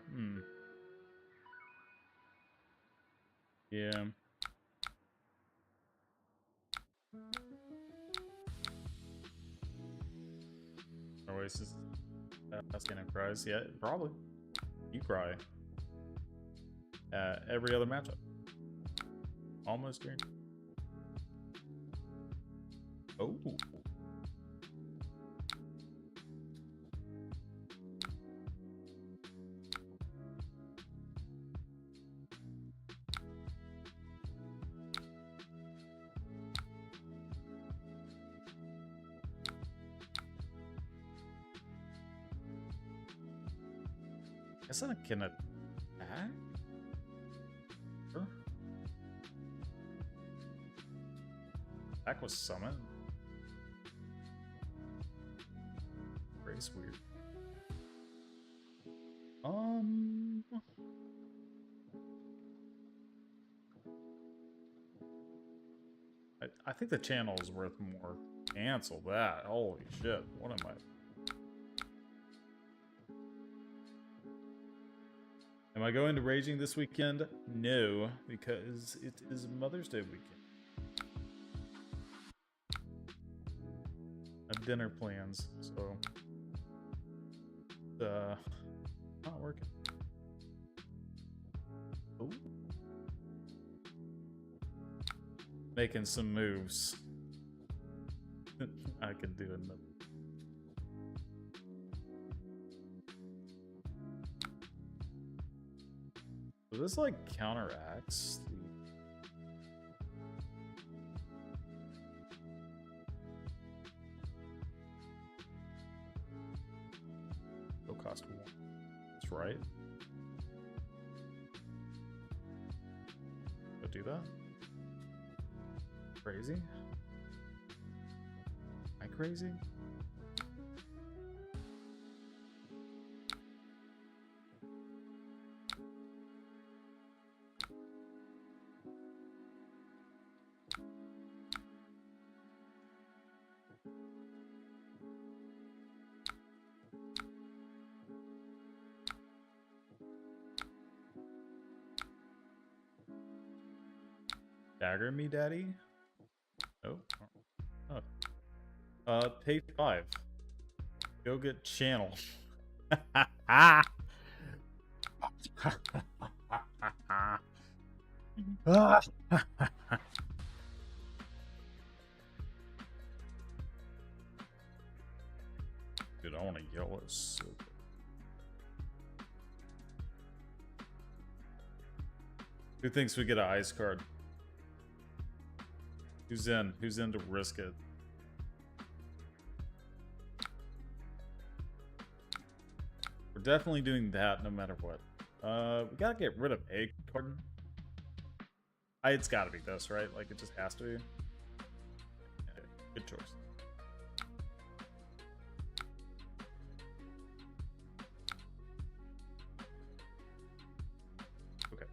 Yeah. Oasis. That's gonna cry. Yeah, probably. You cry. Every other matchup. Almost green. Oh. Guess I can attack? Sure. Attack was summoned? Race weird. I think the channel is worth more. Cancel that. Holy shit. What am I? Am I going to Raging this weekend? No, because it is Mother's Day weekend. I have dinner plans, so not working. Ooh. Making some moves. I can do another. So this like counteracts the... It'll cost 1. That's right. Go do that. Crazy? Am I crazy? Dagger me, daddy? Oh. Pay 5. Go get channel. Dude, I want to yell at so good. Who thinks we get an ice card? Who's in? Who's in to risk it? We're definitely doing that no matter what. We gotta get rid of a card. It's gotta be this, right? Like, it just has to be. Yeah, good choice. Okay.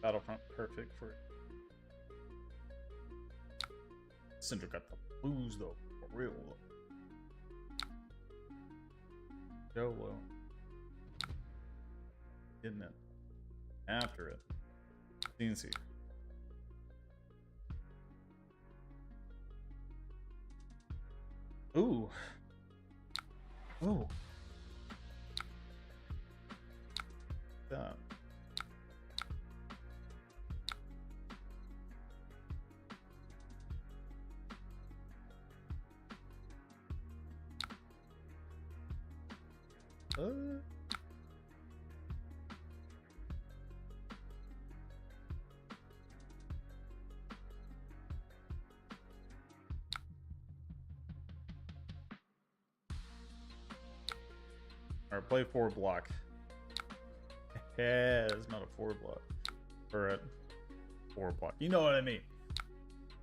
Battlefront perfect for it. Cinder got the blues though, for real. YOLO. Getting it. After it. CNC. Ooh. Ooh. That. Alright, play 4 block. Yeah, it's not a 4 block. Or a 4 block. You know what I mean.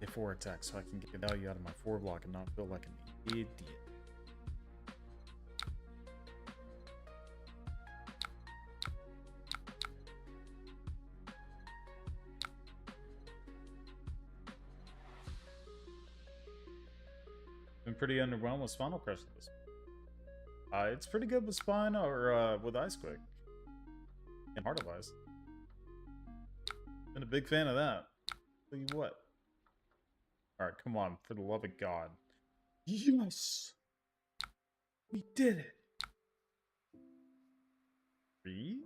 A 4 attack so I can get value out of my 4 block and not feel like an idiot. pretty underwhelmed with Spinal Crush this. It's pretty good with Spine or with Ice Quick and Heart of Ice. Been a big fan of that. Tell you what. All right, come on, for the love of God. Yes, we did it. 3.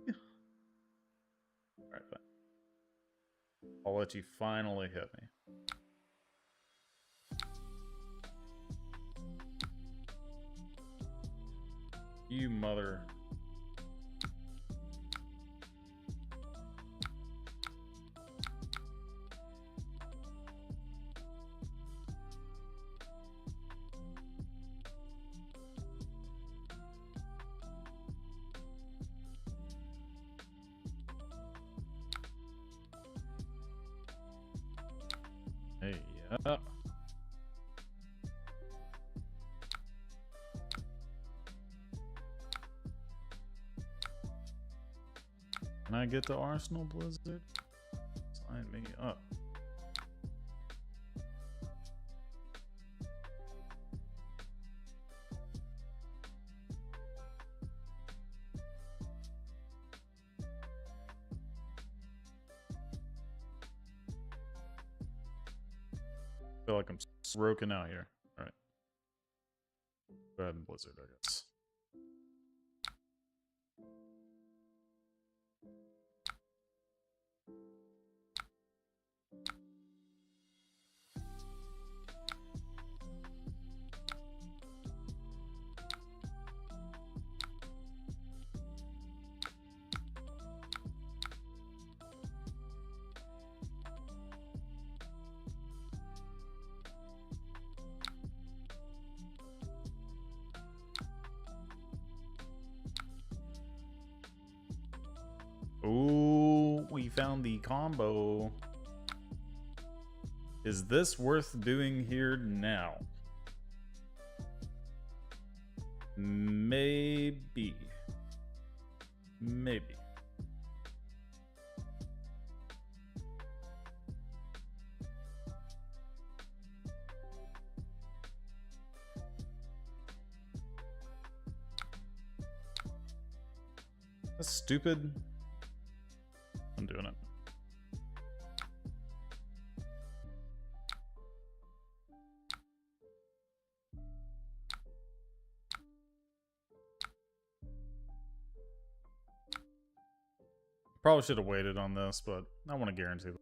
All right, fine. I'll let you finally hit me. You mother. Hey, yeah. Can I get the Arsenal Blizzard? Sign me up. I feel like I'm broken out here. Alright. Go ahead and Blizzard, I guess. Ooh, we found the combo. Is this worth doing here now? Maybe. Maybe. That's stupid. I'm doing it. Probably should have waited on this, but I want to guarantee that.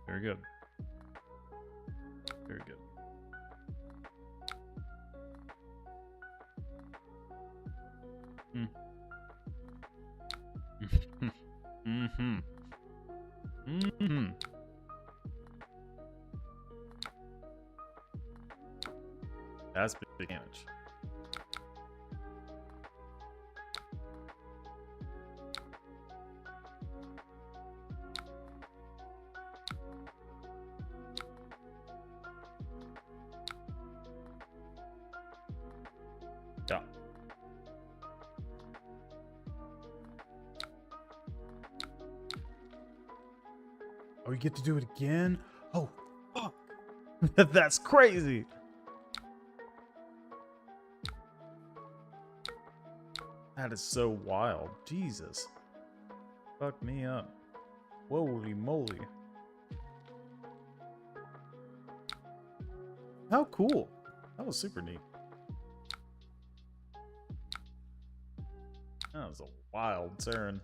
Very good. Very good. Mm-hmm. Mm-hmm. That's big damage. Yeah. Oh, you get to do it again? Oh, fuck. That's crazy. That is so wild. Jesus. Fuck me up. Holy moly. How cool. That was super neat. That was a wild turn.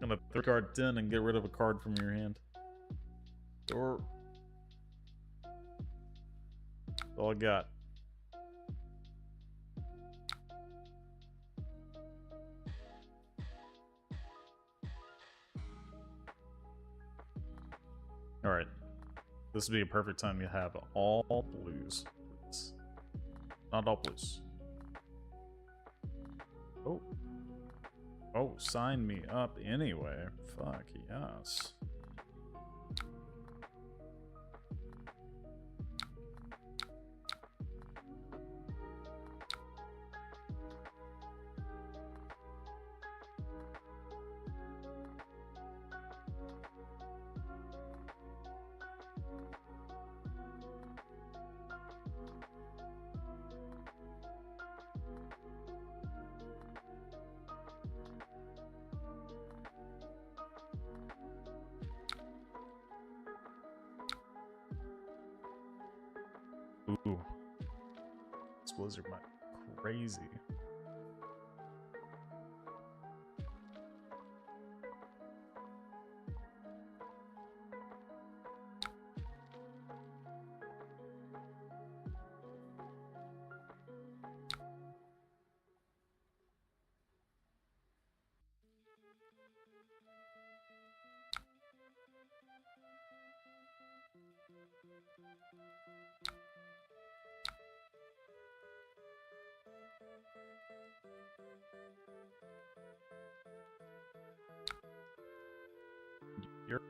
Gonna throw card 10 and get rid of a card from your hand. Or that's all I got. Alright. This would be a perfect time to have all blues. Please. Not all blues. Oh. Oh, sign me up anyway. Fuck yes. Ooh. This blizzard might be crazy. You're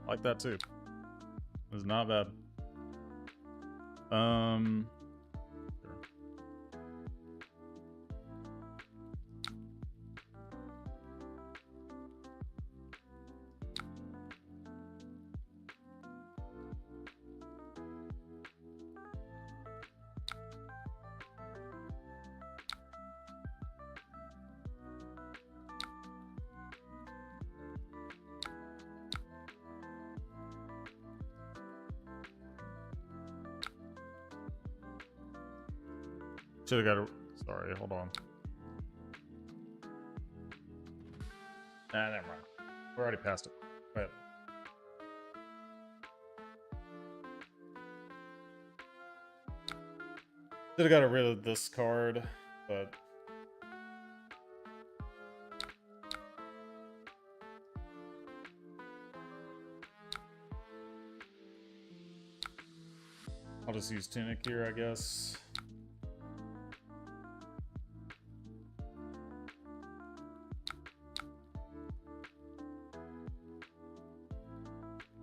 like that too. It's not bad. Sure. Should've got a... Sorry, hold on. Nah, never mind. We're already past it. Wait. Should've got rid of this card, but... I'll just use Tunic here, I guess.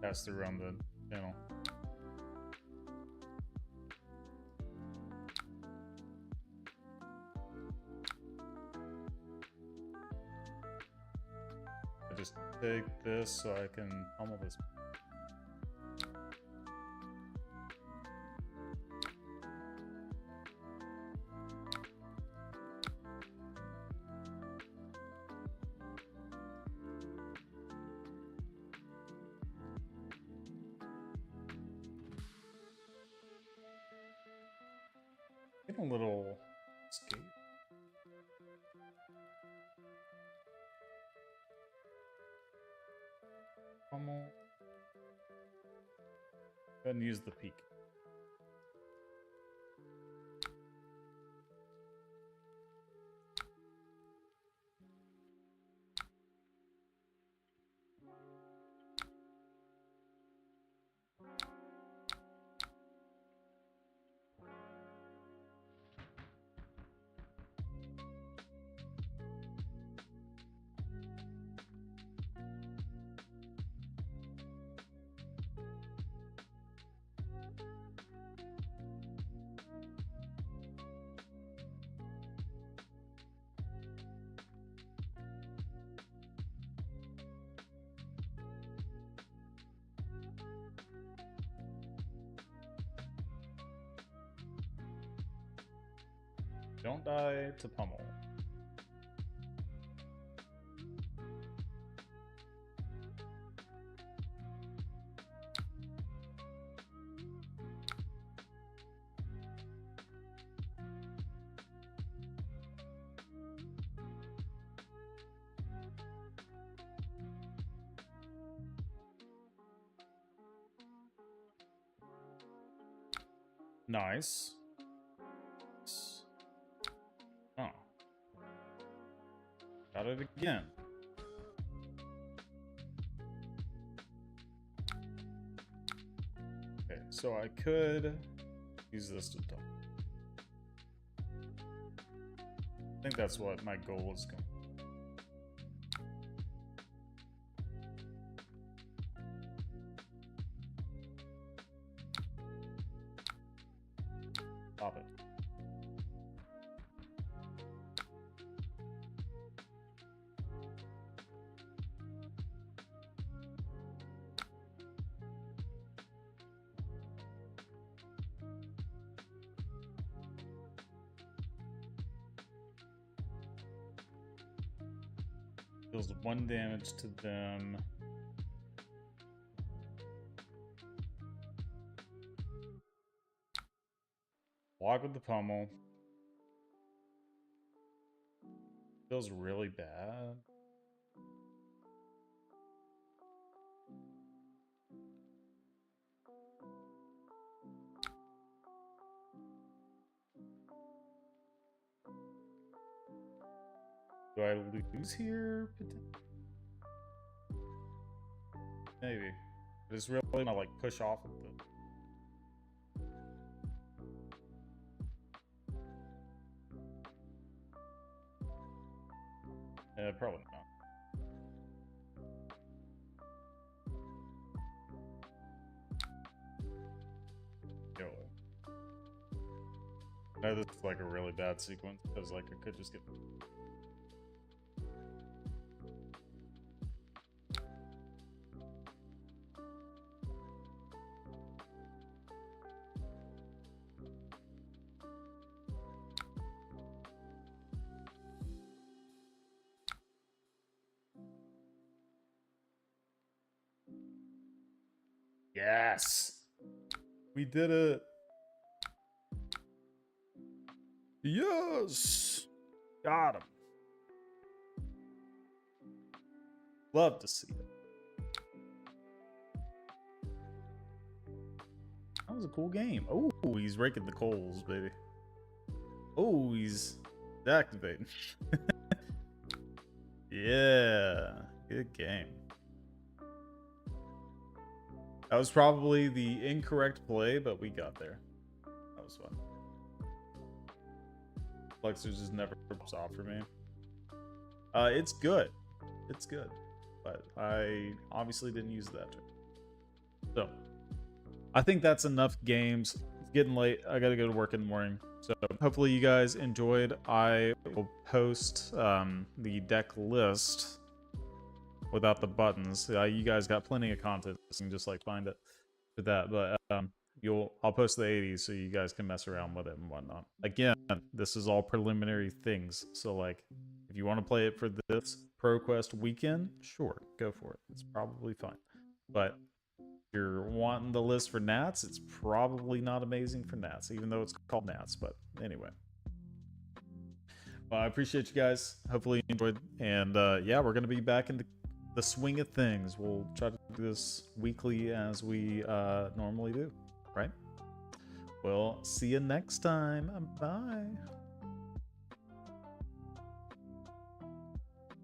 Pass through on the channel. I just take this so I can pummel this. Getting a little scared. Pummel. Go ahead and use the peak. Don't die to pummel. Nice. Oh. Got it again. Okay, so I could use this to dump. I think that's what my goal is going. Stop it. Deals 1 damage to them. Block with the pummel. Feels really bad. Do I lose here? Maybe. I just really want to like push off of the. Yeah, probably not. Go away. I know this is like a really bad sequence because like I could just get. Yes! We did it! Yes! Got him. Love to see it. That was a cool game. Oh, he's raking the coals, baby. Oh, he's activating. Yeah, good game. That was probably the incorrect play, but we got there. That was fun. Flexors just never pops off for me. It's good. It's good. But I obviously didn't use that turn. So, I think that's enough games. It's getting late. I gotta go to work in the morning. So, hopefully you guys enjoyed. I will post the deck list without the buttons. You guys got plenty of content, so you can just like find it for that. But I'll post the 80s so you guys can mess around with it and whatnot. Again, this is all preliminary things. So like, if you want to play it for this ProQuest weekend, sure, go for it. It's probably fine. But if you're wanting the list for Nats, it's probably not amazing for Nats, even though it's called Nats. But anyway. Well, I appreciate you guys. Hopefully you enjoyed. And yeah, we're going to be back in the swing of things. We'll try to do this weekly as we normally do, right? Well, see you next time. Bye.